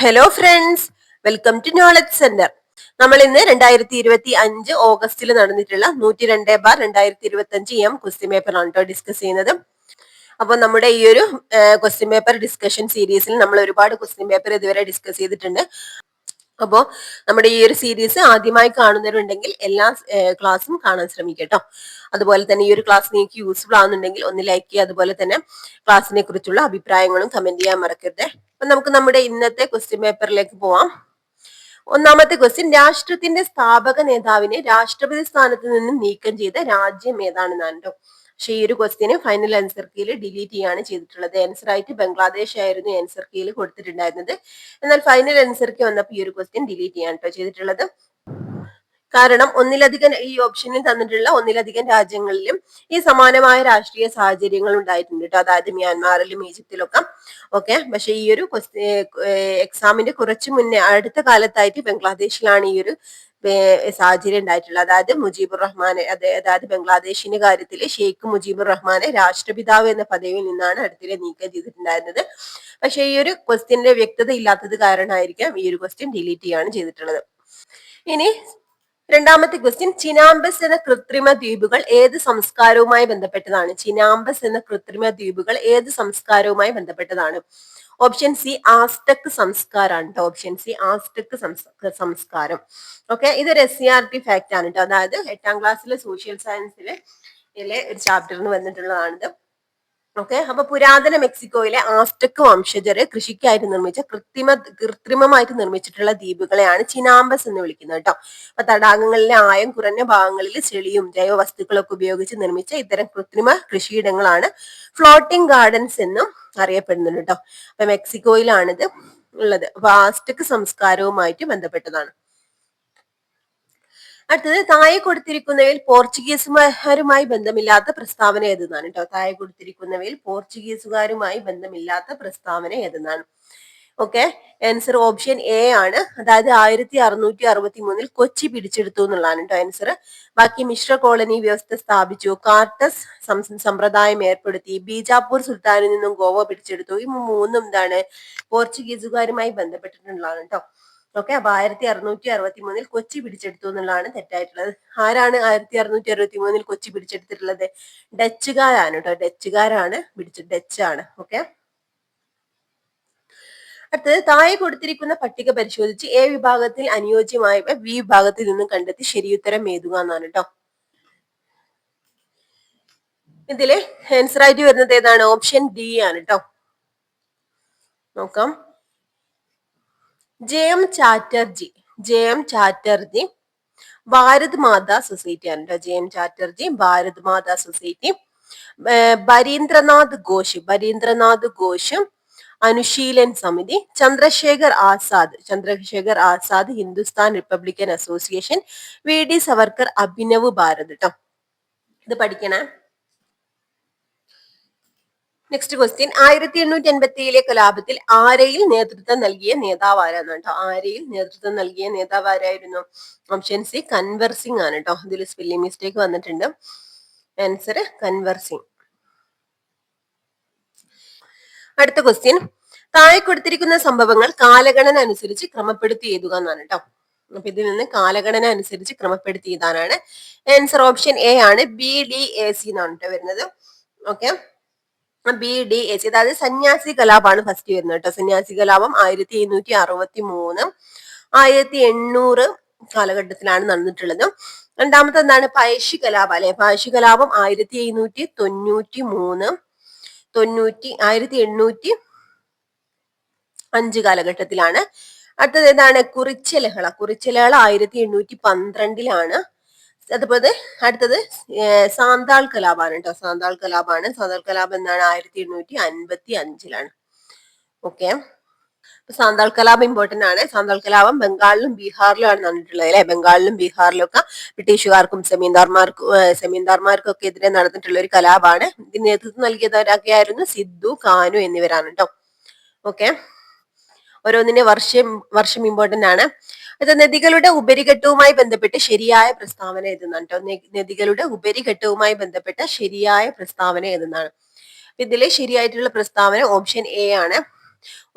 Hello friends, welcome to knowledge centre. നമ്മൾ ഇന്ന് 2025 ഓഗസ്റ്റിൽ നടന്നിട്ടുള്ള 102/2025 ക്വസ്റ്റ്യൻ പേപ്പറാണ് കേട്ടോ ഡിസ്കസ് ചെയ്യുന്നത്. അപ്പൊ നമ്മുടെ ഈ ഒരു ക്വസ്റ്റ്യൻ പേപ്പർ ഡിസ്കഷൻ സീരീസിൽ നമ്മൾ ഒരുപാട് ക്വസ്റ്റ്യൻ പേപ്പർ ഇതുവരെ ഡിസ്കസ് ചെയ്തിട്ടുണ്ട്. അപ്പോൾ നമ്മുടെ ഈ ഒരു സീരീസ് ആദ്യമായി കാണുന്നവരുണ്ടെങ്കിൽ എല്ലാ ക്ലാസ്സും കാണാൻ ശ്രമിക്കുക കേട്ടോ. അതുപോലെ തന്നെ ഈ ഒരു ക്ലാസ് നിങ്ങൾക്ക് യൂസ്ഫുൾ ആവുന്നുണ്ടെങ്കിൽ ഒന്ന് ലൈക്ക് ചെയ്യുക. അതുപോലെ തന്നെ ക്ലാസ്സിനെ കുറിച്ചുള്ള അഭിപ്രായങ്ങളും കമന്റ് ചെയ്യാൻ മറക്കരുത്. അപ്പൊ നമുക്ക് നമ്മുടെ ഇന്നത്തെ ക്വസ്റ്റ്യൻ പേപ്പറിലേക്ക് പോവാം. ഒന്നാമത്തെ ക്വസ്റ്റ്യൻ, രാഷ്ട്രത്തിന്റെ സ്ഥാപക നേതാവിനെ രാഷ്ട്രപതി സ്ഥാനത്ത് നിന്ന് നീക്കം ചെയ്ത രാജ്യം ഏതാണെന്നാണ് കേട്ടോ. പക്ഷെ ഈ ഒരു ക്വസ്റ്റ്യന് ഫൈനൽ ആൻസർ കീയിൽ ഡിലീറ്റ് ചെയ്യാണ് ചെയ്തിട്ടുള്ളത്. ആൻസർ ആയിട്ട് ബംഗ്ലാദേശ് ആയിരുന്നു ആൻസർ കീയിൽ കൊടുത്തിട്ടുണ്ടായിരുന്നത്. എന്നാൽ ഫൈനൽ ആൻസർ കീ വന്നപ്പോൾ ഈ ഒരു ക്വസ്റ്റ്യൻ ഡിലീറ്റ് ചെയ്യാണ് കേട്ടോ ചെയ്തിട്ടുള്ളത്. കാരണം ഒന്നിലധികം ഈ ഓപ്ഷനിൽ തന്നിട്ടുള്ള ഒന്നിലധികം രാജ്യങ്ങളിലും ഈ സമാനമായ രാഷ്ട്രീയ സാഹചര്യങ്ങൾ ഉണ്ടായിട്ടുണ്ട് കേട്ടോ. അതായത് മ്യാൻമാറിലും ഈജിപ്തിലൊക്കെ ഓക്കെ. പക്ഷെ ഈ ഒരു എക്സാമിന്റെ കുറച്ചു മുന്നേ അടുത്ത കാലത്തായിട്ട് ബംഗ്ലാദേശിലാണ് ഈ ഒരു സാഹചര്യം ഉണ്ടായിട്ടുള്ളത്. അതായത് മുജീബുർ റഹ്മാനെ അതായത് ബംഗ്ലാദേശിന്റെ കാര്യത്തിൽ ഷെയ്ഖ് മുജീബുർ റഹ്മാനെ രാഷ്ട്രപിതാവ് എന്ന പദവിയിൽ നിന്നാണ് അടുത്തിടെ നീക്കം ചെയ്തിട്ടുണ്ടായിരുന്നത്. പക്ഷെ ഈ ഒരു ക്വസ്റ്റ്യന്റെ വ്യക്തത ഇല്ലാത്തത് കാരണമായിരിക്കാം ഈ ഒരു ക്വസ്റ്റ്യൻ ഡിലീറ്റ് ചെയ്യാണ് ചെയ്തിട്ടുള്ളത്. ഇനി രണ്ടാമത്തെ ക്വസ്റ്റ്യൻ, ചിനാംബസ് എന്ന കൃത്രിമ ദ്വീപുകൾ ഏത് സംസ്കാരവുമായി ബന്ധപ്പെട്ടതാണ്? ചിനാംബസ് എന്ന കൃത്രിമ ദ്വീപുകൾ ഏത് സംസ്കാരവുമായി ബന്ധപ്പെട്ടതാണ്? ഓപ്ഷൻ സി ആസ്ടെക് സംസ്കാരമാണ് കേട്ടോ. ഓപ്ഷൻ സി ആസ്ടെക് സംസ്കാരം. ഓക്കെ, ഇതൊരു SCERT ഫാക്ട് ആണ് കേട്ടോ. അതായത് 8ാം ക്ലാസ്സിലെ സോഷ്യൽ സയൻസിലെ ഒരു ചാപ്റ്ററിന് വന്നിട്ടുള്ളതാണിത്. ഓക്കെ, അപ്പൊ പുരാതന മെക്സിക്കോയിലെ ആസ്ടെക് വംശജര് കൃഷിക്കായിട്ട് നിർമ്മിച്ച കൃത്രിമമായിട്ട് നിർമ്മിച്ചിട്ടുള്ള ദ്വീപുകളെയാണ് ചിനാംബസ് എന്ന് വിളിക്കുന്നത് കേട്ടോ. അപ്പൊ തടാകങ്ങളിലെ ആയം കുറഞ്ഞ ഭാഗങ്ങളിൽ ചെളിയും ജൈവവസ്തുക്കളൊക്കെ ഉപയോഗിച്ച് നിർമ്മിച്ച ഇത്തരം കൃത്രിമ കൃഷിയിടങ്ങളാണ് ഫ്ലോട്ടിംഗ് ഗാർഡൻസ് എന്നും അറിയപ്പെടുന്നുണ്ട് കേട്ടോ. അപ്പൊ മെക്സിക്കോയിലാണിത് ഉള്ളത്. അപ്പൊ ആസ്ടെക് സംസ്കാരവുമായിട്ട് ബന്ധപ്പെട്ടതാണ്. അടുത്തത്, താഴെ കൊടുത്തിരിക്കുന്നവയിൽ പോർച്ചുഗീസുകാരുമായി ബന്ധമില്ലാത്ത പ്രസ്താവന ഏതെന്നാണ് കേട്ടോ. താഴെ കൊടുത്തിരിക്കുന്നവയിൽ പോർച്ചുഗീസുകാരുമായി ബന്ധമില്ലാത്ത പ്രസ്താവന ഏതെന്നാണ്? ഓക്കെ, ആൻസർ ഓപ്ഷൻ എ ആണ്. അതായത് 1663 കൊച്ചി പിടിച്ചെടുത്തു എന്നുള്ളതാണ് കേട്ടോ ആൻസർ. ബാക്കി മിശ്ര കോളനി വ്യവസ്ഥ സ്ഥാപിച്ചു, കാർട്ടസ് സമ്പ്രദായം ഏർപ്പെടുത്തി, ബീജാപ്പൂർ സുൽത്താനിൽ നിന്നും ഗോവ പിടിച്ചെടുത്തു. ഈ മൂന്നും എന്താണ്? പോർച്ചുഗീസുകാരുമായി ബന്ധപ്പെട്ടിട്ടുള്ളതാണ് കേട്ടോ. ഓക്കെ, അപ്പൊ 1663 കൊച്ചി പിടിച്ചെടുത്തു എന്നുള്ളതാണ് തെറ്റായിട്ടുള്ളത്. ആരാണ് 1663 കൊച്ചി പിടിച്ചെടുത്തിട്ടുള്ളത്? ഡച്ചുകാരാണ് കേട്ടോ. ഡച്ചുകാരാണ് ഡച്ചാണ്. ഓക്കെ, അടുത്തത്, താഴെ കൊടുത്തിരിക്കുന്ന പട്ടിക പരിശോധിച്ച് എ വിഭാഗത്തിൽ അനുയോജ്യമായവ ബി വിഭാഗത്തിൽ നിന്നും കണ്ടെത്തി ശരിയുത്തരം എഴുതുക എന്നാണ് കേട്ടോ. ഇതില് ആൻസർ ആയിട്ട് വരുന്നത് ഏതാണ്? ഓപ്ഷൻ ഡി ആണ് കേട്ടോ. നോക്കാം. J M Chatterjee Bharat Mata society ആണ് കേട്ടോ. J M Chatterjee Bharat Mata society. Barindranath Ghosh Anushilan Samiti. Chandrashekhar Azad Hindustan republican association. VD Savarkar Abhinav Bharat കേട്ടോ. ഇത് പഠിക്കണേ. നെക്സ്റ്റ് ക്വസ്റ്റ്യൻ, 1887 കലാപത്തിൽ ആരയിൽ നേതൃത്വം നൽകിയ നേതാവ് ആരാണ് കേട്ടോ. ആരയിൽ നേതൃത്വം നൽകിയ നേതാവ് ആരായിരുന്നു? ഓപ്ഷൻ സി കൻവർ സിംഗ് ആണ് കേട്ടോ. ഇതിൽ സ്പെല്ലിംഗ് മിസ്റ്റേക്ക് വന്നിട്ടുണ്ട്. ആൻസർ കൻവർ സിംഗ്. അടുത്ത ക്വസ്റ്റ്യൻ, താഴെ കൊടുത്തിരിക്കുന്ന സംഭവങ്ങൾ കാലഗണന അനുസരിച്ച് ക്രമപ്പെടുത്തി എഴുതുക എന്നാണ് കേട്ടോ. അപ്പൊ ഇതിൽ നിന്ന് കാലഗണന അനുസരിച്ച് ക്രമപ്പെടുത്തി എഴുതാനാണ്. ആൻസർ ഓപ്ഷൻ എ ആണ്. BDAC എന്നാണ് കേട്ടോ വരുന്നത്. ഓക്കെ, BDAC അതായത് സന്യാസി കലാപമാണ് ഫസ്റ്റ് വരുന്നത് കേട്ടോ. സന്യാസി കലാപം 1763 1800 കാലഘട്ടത്തിലാണ് നടന്നിട്ടുള്ളത്. രണ്ടാമത്തെ എന്താണ്? പഴശ്ശി കലാപം അല്ലെ. പഴശ്ശി കലാപം 1793 1805 കാലഘട്ടത്തിലാണ്. അടുത്തത് ഏതാണ്? കുറിച്യലഹള 1812 അതുപോലെ അടുത്തത് സാന്താൾ കലാപാണ് കേട്ടോ. സാന്താൾ കലാപം എന്താണ്? 1855 ഓക്കെ, സാന്താൾ കലാപം ഇമ്പോർട്ടന്റ് ആണ്. സാന്താൾ കലാപം ബംഗാളിലും ബീഹാറിലുമാണ് നടന്നിട്ടുള്ളത് അല്ലെ. ബംഗാളിലും ബീഹാറിലും ഒക്കെ ബ്രിട്ടീഷുകാർക്കും സെമീന്ദാർമാർക്കും ഒക്കെ എതിരെ നടന്നിട്ടുള്ള ഒരു കലാപമാണ്. ഇതിന് നേതൃത്വം നൽകിയവരൊക്കെയായിരുന്നു സിദ്ധു, കാനു എന്നിവരാണ് കേട്ടോ. ഓക്കെ, ഓരോന്നിന്റെ വർഷം ഇമ്പോർട്ടന്റ് ആണ്. അത് നദികളുടെ ഉപരിഘട്ടവുമായി ബന്ധപ്പെട്ട് ശരിയായ പ്രസ്താവന ഏതെന്നാണ് കേട്ടോ. നദികളുടെ ഉപരിഘട്ടവുമായി ബന്ധപ്പെട്ട ശരിയായ പ്രസ്താവന ഏതെന്നാണ്? ഇതിലെ ശരിയായിട്ടുള്ള പ്രസ്താവന ഓപ്ഷൻ എ ആണ്.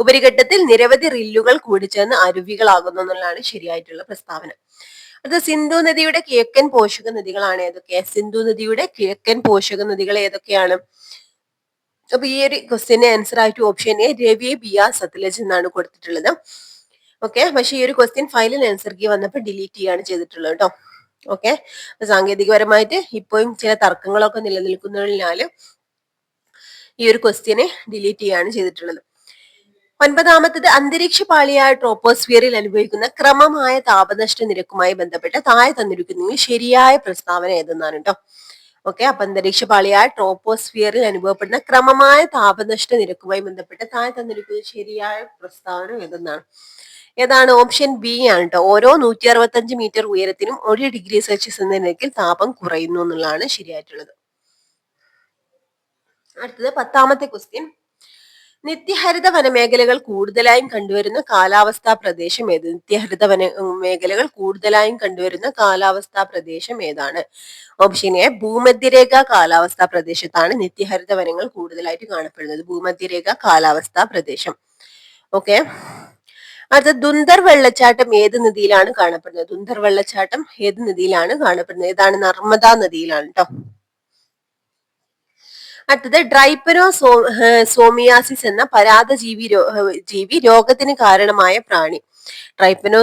ഉപരിഘട്ടത്തിൽ നിരവധി റില്ലുകൾ കൂടിച്ചേർന്ന് അരുവികളാകുന്നു എന്നുള്ളതാണ് ശരിയായിട്ടുള്ള പ്രസ്താവന. അത് സിന്ധു നദിയുടെ കിഴക്കൻ പോഷക നദികളാണ് ഏതൊക്കെ? സിന്ധു നദിയുടെ കിഴക്കൻ പോഷക നദികൾ ഏതൊക്കെയാണ്? അപ്പൊ ഈ ഒരു ക്വസ്റ്റ്യന് ആൻസർ ആയിട്ട് ഓപ്ഷൻ എ രവി, ബിയാസ്, സത്ലജ് എന്നാണ് കൊടുത്തിട്ടുള്ളത്. ഓക്കെ, പക്ഷെ ഈ ഒരു ക്വസ്റ്റ്യൻ ഫയലിൽ ആൻസർ കീ വന്നപ്പോൾ ഡിലീറ്റ് ചെയ്യാണ് ചെയ്തിട്ടുള്ളത് കേട്ടോ. ഓക്കെ, സാങ്കേതികപരമായിട്ട് ഇപ്പോഴും ചില തർക്കങ്ങളൊക്കെ നിലനിൽക്കുന്നതിനാൽ ഈ ഒരു ക്വസ്റ്റ്യനെ ഡിലീറ്റ് ചെയ്യാണ് ചെയ്തിട്ടുള്ളത്. 9ാമത്തത് അന്തരീക്ഷ പാളിയായ ട്രോപ്പോസ്ഫിയറിൽ അനുഭവിക്കുന്ന ക്രമമായ താപനഷ്ട നിരക്കുമായി ബന്ധപ്പെട്ട് താഴെ തന്നിരിക്കുന്നതിൽ ശരിയായ പ്രസ്താവന ഏതെന്നാണ് കേട്ടോ. ഓക്കെ, അപ്പൊ അന്തരീക്ഷ പാളിയായ ട്രോപ്പോസ്ഫിയറിൽ അനുഭവപ്പെടുന്ന ക്രമമായ താപനഷ്ട നിരക്കുമായി ബന്ധപ്പെട്ട് താഴെ തന്നിരിക്കുന്ന ശരിയായ പ്രസ്താവന ഏതെന്നാണ്? ഏതാണ്? ഓപ്ഷൻ ബി ആണ് കേട്ടോ. ഓരോ 165 മീറ്റർ ഉയരത്തിനും 1 ഡിഗ്രി സെൽഷ്യസ് എന്ന നിരക്കിൽ താപം കുറയുന്നു എന്നുള്ളതാണ് ശരിയായിട്ടുള്ളത്. അടുത്തത് 10ാമത്തെ ക്വസ്റ്റ്യൻ. നിത്യഹരിത വനമേഖലകൾ കൂടുതലായും കണ്ടുവരുന്ന കാലാവസ്ഥാ പ്രദേശം ഏത്? നിത്യഹരിത മേഖലകൾ കൂടുതലായും കണ്ടുവരുന്ന കാലാവസ്ഥാ പ്രദേശം ഏതാണ്? ഓപ്ഷൻ എ ഭൂമധ്യരേഖ കാലാവസ്ഥാ പ്രദേശത്താണ് നിത്യഹരിത വനങ്ങൾ കൂടുതലായിട്ട് കാണപ്പെടുന്നത്. ഭൂമധ്യരേഖ കാലാവസ്ഥാ പ്രദേശം. ഓക്കെ, അത് ദുന്ദർ വെള്ളച്ചാട്ടം ഏത് നദിയിലാണ് കാണപ്പെടുന്നത്? ദുന്ദർ വെള്ളച്ചാട്ടം ഏത് നദിയിലാണ് കാണപ്പെടുന്നത്? ഏതാണ്? നർമ്മദ നദിയിലാണ് കേട്ടോ. അടുത്തത് സോമിയാസിസ് എന്ന ജീവി രോഗത്തിന് കാരണമായ പ്രാണി.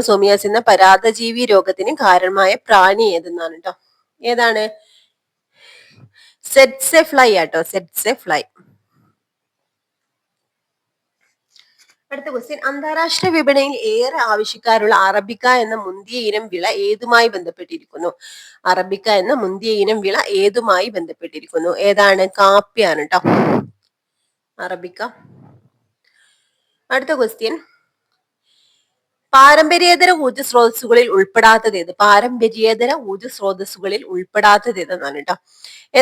സോമിയാസിസ് എന്ന ജീവി രോഗത്തിന് കാരണമായ പ്രാണി ഏതെന്നാണ് കേട്ടോ. ഏതാണ്? സെറ്റ്സെ ഫ്ലൈ ആട്ടോ, സെറ്റ്സെ ഫ്ലൈ. അടുത്ത ക്വസ്റ്റ്യൻ. അന്താരാഷ്ട്ര വിപണിയിൽ ഏറെ ആവശ്യക്കാരുള്ള അറബിക്ക എന്ന മുന്തിയ ഇനം വിള ഏതുമായി ബന്ധപ്പെട്ടിരിക്കുന്നു? അറബിക്ക എന്ന മുന്തിയ ഇനം വിള ഏതുമായി ബന്ധപ്പെട്ടിരിക്കുന്നു? ഏതാണ്? കാപ്പിയാണ് കേട്ടോ, അറബിക്ക. അടുത്ത ക്വസ്റ്റ്യൻ. പാരമ്പര്യേതര ഊർജ്ജ സ്രോതസ്സുകളിൽ ഉൾപ്പെടാത്തത് ഏത്? പാരമ്പര്യേതര ഊർജ്ജ സ്രോതസ്സുകളിൽ ഉൾപ്പെടാത്തത് ഏതെന്നാണ് കേട്ടോ.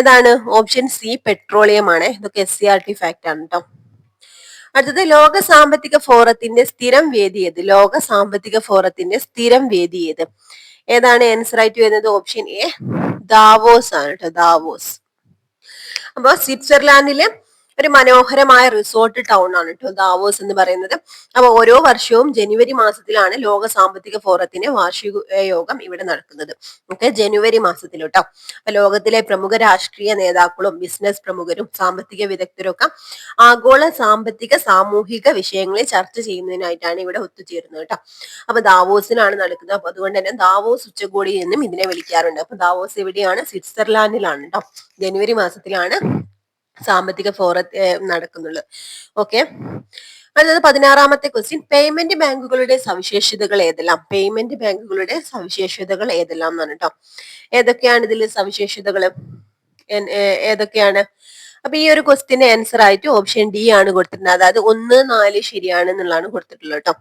ഏതാണ്? ഓപ്ഷൻ സി പെട്രോളിയം ആണ്. ഇതൊക്കെ SCERT ഫാക്ട് ആണ് കേട്ടോ. അടുത്തത് ലോക സാമ്പത്തിക ഫോറത്തിന്റെ സ്ഥിരം വേദി ഏത്? ലോക സാമ്പത്തിക ഫോറത്തിന്റെ സ്ഥിരം വേദി ഏത്? ഏതാണ് ആൻസർ ആയിട്ട് വരുന്നത്? ഓപ്ഷൻ എ ദാവോസ് ആണ് കേട്ടോ, ദാവോസ്. അപ്പൊ സ്വിറ്റ്സർലാൻഡിലെ ഒരു മനോഹരമായ റിസോർട്ട് ടൗൺ ആണ് കേട്ടോ ദാവോസ് എന്ന് പറയുന്നത്. അപ്പൊ ഓരോ വർഷവും ജനുവരി മാസത്തിലാണ് ലോക സാമ്പത്തിക ഫോറത്തിന്റെ വാർഷിക യോഗം ഇവിടെ നടക്കുന്നത്. ഓക്കെ, ജനുവരി മാസത്തിൽ കേട്ടോ. അപ്പൊ ലോകത്തിലെ പ്രമുഖ രാഷ്ട്രീയ നേതാക്കളും ബിസിനസ് പ്രമുഖരും സാമ്പത്തിക വിദഗ്ധരും ഒക്കെ ആഗോള സാമ്പത്തിക സാമൂഹിക വിഷയങ്ങളിൽ ചർച്ച ചെയ്യുന്നതിനായിട്ടാണ് ഇവിടെ ഒത്തുചേരുന്നത് കേട്ടോ. അപ്പൊ ദാവോസിലാണ് നടക്കുന്നത്. അപ്പൊ അതുകൊണ്ട് തന്നെ ദാവോസ് ഉച്ചകോടി എന്നും ഇതിനെ വിളിക്കാറുണ്ട്. അപ്പൊ ദാവോസ് എവിടെയാണ്? സ്വിറ്റ്സർലാൻഡിലാണ് കേട്ടോ. ജനുവരി മാസത്തിലാണ് സാമ്പത്തിക ഫോറം നടക്കുന്നുള്ളത്. ഓക്കെ, അടുത്തത് 16ാമത്തെ ക്വസ്റ്റ്യൻ. പേയ്മെന്റ് ബാങ്കുകളുടെ സവിശേഷതകൾ ഏതെല്ലാം? പേയ്മെന്റ് ബാങ്കുകളുടെ സവിശേഷതകൾ ഏതെല്ലാം എന്നാണ് കേട്ടോ. ഏതൊക്കെയാണ് ഇതിൽ സവിശേഷതകൾ? ഏതൊക്കെയാണ്? അപ്പൊ ഈ ഒരു ക്വസ്റ്റ്യന്റെ ആൻസർ ആയിട്ട് ഓപ്ഷൻ ഡി ആണ് കൊടുത്തിട്ടുള്ളത്. അതായത് 1, 4 ശരിയാണ് എന്നുള്ളതാണ് കൊടുത്തിട്ടുള്ളത് കേട്ടോ.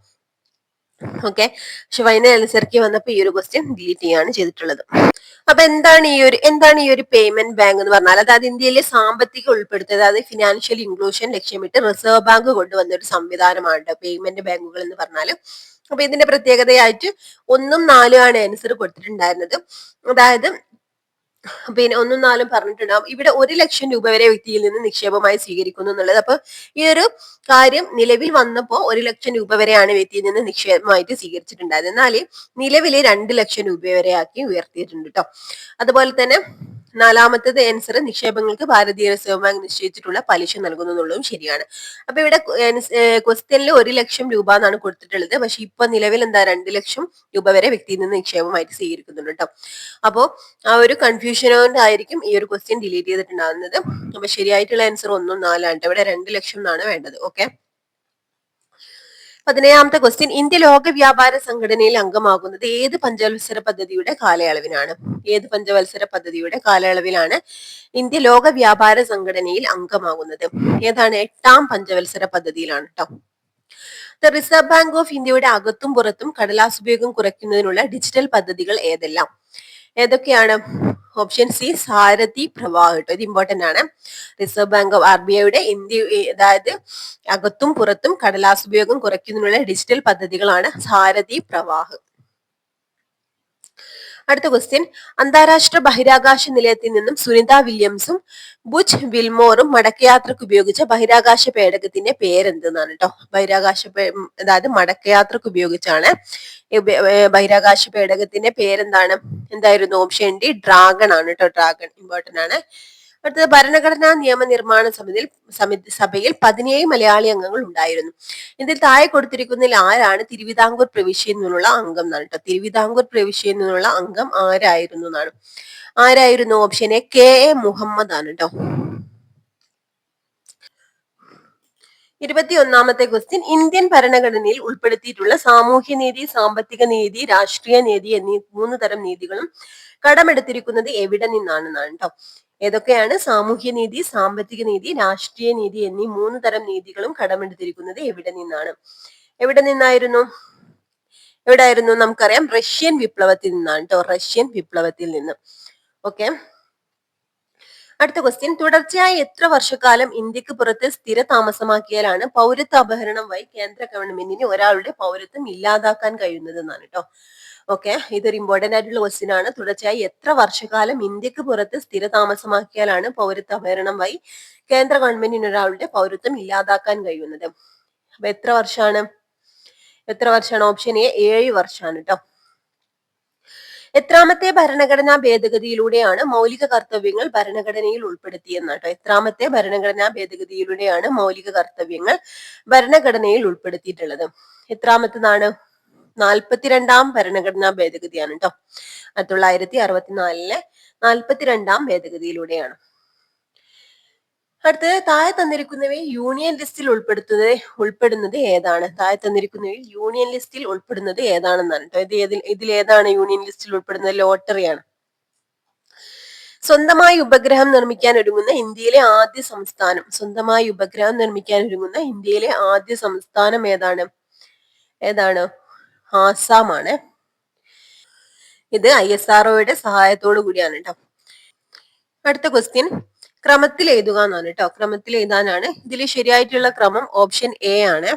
ഓക്കെ, പക്ഷെ ഫൈനൽ ആൻസർക്ക് വന്നപ്പോൾ ഈ ഒരു ക്വസ്റ്റ്യൻ ഡിലീറ്റ് ചെയ്യാണ് ചെയ്തിട്ടുള്ളത്. അപ്പൊ എന്താണ് ഈ ഒരു പേയ്മെന്റ് ബാങ്ക് എന്ന് പറഞ്ഞാൽ? അതായത് ഇന്ത്യയിലെ സാമ്പത്തിക ഉൾപ്പെടുത്തൽ, അതായത് ഫിനാൻഷ്യൽ ഇൻക്ലൂഷൻ ലക്ഷ്യമിട്ട് റിസർവ് ബാങ്ക് കൊണ്ടുവന്ന ഒരു സംവിധാനമാണ് പേയ്മെന്റ് ബാങ്കുകൾ എന്ന് പറഞ്ഞാൽ. അപ്പൊ ഇതിന്റെ പ്രത്യേകതയായിട്ട് 1ഉം 4ഉം ആണ് ആൻസർ കൊടുത്തിട്ടുണ്ടായിരുന്നത്. അതായത് പിന്നെ 1ഉം 4ഉം പറഞ്ഞിട്ടുണ്ടാവും. ഇവിടെ 1 ലക്ഷം രൂപ വരെ വ്യക്തിയിൽ നിന്ന് നിക്ഷേപമായി സ്വീകരിക്കുന്നു എന്നുള്ളത്. അപ്പൊ ഈ ഒരു കാര്യം നിലവിൽ വന്നപ്പോൾ 1 ലക്ഷം രൂപ വരെയാണ് വ്യക്തിയിൽ നിന്ന് നിക്ഷേപമായിട്ട് സ്വീകരിച്ചിട്ടുണ്ടായത്. എന്നാൽ നിലവിൽ 2 ലക്ഷം രൂപ വരെ ആക്കി ഉയർത്തിയിട്ടുണ്ട് കേട്ടോ. അതുപോലെ തന്നെ 4ാമത്തത് ആൻസർ നിക്ഷേപങ്ങൾക്ക് ഭാരതീയ റിസർവ് ബാങ്ക് നിശ്ചയിച്ചിട്ടുള്ള പലിശ നൽകുന്നു എന്നുള്ളതും ശരിയാണ്. അപ്പൊ ഇവിടെ ക്വസ്റ്റ്യനിൽ 1 ലക്ഷം രൂപ എന്നാണ് കൊടുത്തിട്ടുള്ളത്. പക്ഷെ ഇപ്പൊ നിലവിൽ എന്താ 2 ലക്ഷം രൂപ വരെ വ്യക്തിയിൽ നിന്ന് നിക്ഷേപമായിട്ട് സ്വീകരിക്കുന്നുണ്ട് കേട്ടോ. അപ്പോ ആ ഒരു കൺഫ്യൂഷനോണ്ടായിരിക്കും ഈ ഒരു ക്വസ്റ്റ്യൻ ഡിലീറ്റ് ചെയ്തിട്ടുണ്ടാകുന്നത്. അപ്പൊ ശരിയായിട്ടുള്ള ആൻസർ 1ഉം 4ഉം ആണ്. ഇവിടെ 2 ലക്ഷം എന്നാണ് വേണ്ടത്. Okay, 17ാമത്തെ question. ഇന്ത്യ ലോക വ്യാപാര സംഘടനയിൽ അംഗമാകുന്നത് ഏത് പഞ്ചവത്സര പദ്ധതിയുടെ കാലയളവിനാണ്? ഏത് പഞ്ചവത്സര പദ്ധതിയുടെ കാലയളവിലാണ് ഇന്ത്യ ലോക വ്യാപാര സംഘടനയിൽ അംഗമാകുന്നത്? ഏതാണ്? 8ാം പഞ്ചവത്സര പദ്ധതിയിലാണ് കേട്ടോ. റിസർവ് ബാങ്ക് ഓഫ് ഇന്ത്യയുടെ അകത്തും പുറത്തും കടലാസ് ഉപയോഗം കുറയ്ക്കുന്നതിനുള്ള ഡിജിറ്റൽ പദ്ധതികൾ ഏതെല്ലാം? ഏതൊക്കെയാണ്? ഓപ്ഷൻ സി സാരഥി പ്രവാഹ് കേട്ടോ. ഇത് ഇമ്പോർട്ടന്റ് ആണ്. റിസർവ് ബാങ്ക് ഓഫ് RBIയുടെ അതായത് അകത്തും പുറത്തും കടലാസ് ഉപയോഗം കുറയ്ക്കുന്നതിനുള്ള ഡിജിറ്റൽ പദ്ധതികളാണ് സാരഥി പ്രവാഹ്. അടുത്ത ക്വസ്റ്റ്യൻ, അന്താരാഷ്ട്ര ബഹിരാകാശ നിലയത്തിൽ നിന്നും സുനിത വില്യംസും ബുച്ച് വിൽമോറും മടക്കയാത്രക്ക് ഉപയോഗിച്ച ബഹിരാകാശ പേടകത്തിന്റെ പേരെന്തെന്നാണ് കേട്ടോ. അതായത് മടക്കയാത്രക്ക് ഉപയോഗിച്ചാണ് ബഹിരാകാശ പേടകത്തിന്റെ പേരെന്താണ്? എന്തായിരുന്നു? ഓപ്ഷൻ ഡി ഡ്രാഗൺ ആണ് കേട്ടോ. ഡ്രാഗൺ ഇമ്പോർട്ടന്റ് ആണ്. അടുത്തത്, ഭരണഘടനാ നിയമനിർമ്മാണ സഭയിൽ 17 മലയാളി അംഗങ്ങൾ ഉണ്ടായിരുന്നു. ഇതിൽ താഴെ കൊടുത്തിരിക്കുന്നതിൽ ആരാണ് തിരുവിതാംകൂർ പ്രവിശ്യയിൽ നിന്നുള്ള അംഗം എന്നാണ് കേട്ടോ. തിരുവിതാംകൂർ പ്രവിശ്യയിൽ നിന്നുള്ള അംഗം ആരായിരുന്നു എന്നാണ്. ആരായിരുന്നു? Option A K A Muhammad ആണ് കേട്ടോ. 21ാമത്തെ ക്വസ്റ്റ്യൻ, ഇന്ത്യൻ ഭരണഘടനയിൽ ഉൾപ്പെടുത്തിയിട്ടുള്ള സാമൂഹ്യനീതി, സാമ്പത്തിക നീതി, രാഷ്ട്രീയ നീതി എന്നീ 3 തരം നീതികളും കടമെടുത്തിരിക്കുന്നത് എവിടെ നിന്നാണെന്നാണ് കേട്ടോ. ഏതൊക്കെയാണ്? സാമൂഹ്യനീതി, സാമ്പത്തിക നീതി, രാഷ്ട്രീയ നീതി എന്നീ 3 തരം നീതികളും കടമെടുത്തിരിക്കുന്നത് എവിടെ നിന്നാണ്? എവിടെ നിന്നായിരുന്നു? എവിടായിരുന്നു? നമുക്കറിയാം, റഷ്യൻ വിപ്ലവത്തിൽ നിന്നാണ് കേട്ടോ. റഷ്യൻ വിപ്ലവത്തിൽ നിന്ന്. ഓക്കെ. അടുത്ത ക്വസ്റ്റ്യൻ, തുടർച്ചയായി എത്ര വർഷക്കാലം ഇന്ത്യക്ക് പുറത്ത് സ്ഥിര താമസമാക്കിയാലാണ് പൗരത്വ അപഹരണം വഴി കേന്ദ്ര ഗവൺമെന്റിന് ഒരാളുടെ പൗരത്വം ഇല്ലാതാക്കാൻ കഴിയുന്നത് എന്നാണ് കേട്ടോ. ഓക്കെ, ഇതൊരു ഇമ്പോർട്ടന്റ് ആയിട്ടുള്ള ക്വസ്റ്റ്യൻ ആണ്. തുടർച്ചയായി എത്ര വർഷക്കാലം ഇന്ത്യക്ക് പുറത്ത് സ്ഥിര താമസമാക്കിയാലാണ് പൗരത്വ അപഹരണം വഴി കേന്ദ്ര ഗവൺമെന്റിന് ഒരാളുടെ പൗരത്വം ഇല്ലാതാക്കാൻ കഴിയുന്നത്? അപ്പൊ എത്ര വർഷമാണ്? ഓപ്ഷൻ എ 7 വർഷമാണ് കേട്ടോ. എത്രാമത്തെ ഭരണഘടനാ ഭേദഗതിയിലൂടെയാണ് മൗലിക കർത്തവ്യങ്ങൾ ഭരണഘടനയിൽ ഉൾപ്പെടുത്തിയെന്ന് കേട്ടോ. എത്രാമത്തെ ഭരണഘടനാ ഭേദഗതിയിലൂടെയാണ് മൗലിക കർത്തവ്യങ്ങൾ ഭരണഘടനയിൽ ഉൾപ്പെടുത്തിയിട്ടുള്ളത്? എത്രാമത്തതാണ്? 42ാം ഭരണഘടനാ ഭേദഗതിയാണ് കേട്ടോ. 1964 42ാം ഭേദഗതിയിലൂടെയാണ്. അടുത്തത്, താഴെ തന്നിരിക്കുന്നവയിൽ യൂണിയൻ ലിസ്റ്റിൽ ഉൾപ്പെടുന്നത് ഏതാണ്? താഴെ തന്നിരിക്കുന്നവയിൽ യൂണിയൻ ലിസ്റ്റിൽ ഉൾപ്പെടുന്നത് ഏതാണെന്നാണ് കേട്ടോ. ഇതിൽ ഏതാണ് യൂണിയൻ ലിസ്റ്റിൽ ഉൾപ്പെടുന്നത്? ലോട്ടറിയാണ്. സ്വന്തമായി ഉപഗ്രഹം നിർമ്മിക്കാൻ ഒരുങ്ങുന്ന ഇന്ത്യയിലെ ആദ്യ സംസ്ഥാനം. സ്വന്തമായി ഉപഗ്രഹം നിർമ്മിക്കാൻ ഒരുങ്ങുന്ന ഇന്ത്യയിലെ ആദ്യ സംസ്ഥാനം ഏതാണ്? ആസാമാണ്. ഇത് ISROയുടെ സഹായത്തോടു കൂടിയാണ് കേട്ടോ. അടുത്ത ക്വസ്റ്റ്യൻ, ക്രമത്തിൽ എഴുതുക എന്നാണ് കേട്ടോ. ക്രമത്തിൽ എഴുതാനാണ്. ഇതിൽ ശരിയായിട്ടുള്ള ക്രമം ഓപ്ഷൻ എ ആണ്.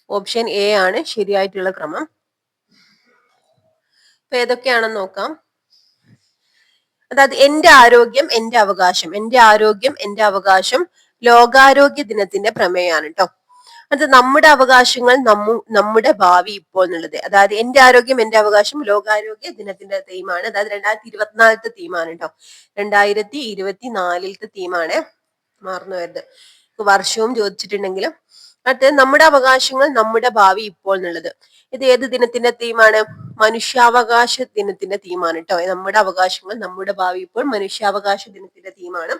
ഓപ്ഷൻ എ ആണ് ശരിയായിട്ടുള്ള ക്രമം. അപ്പൊ ഏതൊക്കെയാണെന്ന് നോക്കാം. അതായത്, എന്റെ ആരോഗ്യം എന്റെ അവകാശം. എന്റെ ആരോഗ്യം എന്റെ അവകാശം ലോകാരോഗ്യ ദിനത്തിന്റെ പ്രമേയാണ് കേട്ടോ. അത് നമ്മുടെ അവകാശങ്ങൾ നമ്മുടെ ഭാവി ഇപ്പോൾ എന്നുള്ളത്. അതായത്, എന്റെ ആരോഗ്യം എന്റെ അവകാശം ലോകാരോഗ്യ ദിനത്തിന്റെ തീമാണ്. അതായത് 2024 തീമാണ് കേട്ടോ. 2024 തീമാണ്. മറന്നു വരുത്. വർഷവും ചോദിച്ചിട്ടുണ്ടെങ്കിലും. അടുത്തത്, നമ്മുടെ അവകാശങ്ങൾ നമ്മുടെ ഭാവി ഇപ്പോൾ എന്നുള്ളത്. ഇത് ഏത് ദിനത്തിന്റെ തീമാണ്? മനുഷ്യാവകാശ ദിനത്തിന്റെ തീമാണ് കേട്ടോ. നമ്മുടെ അവകാശങ്ങൾ നമ്മുടെ ഭാവി ഇപ്പോൾ മനുഷ്യാവകാശ ദിനത്തിന്റെ തീമാണ്.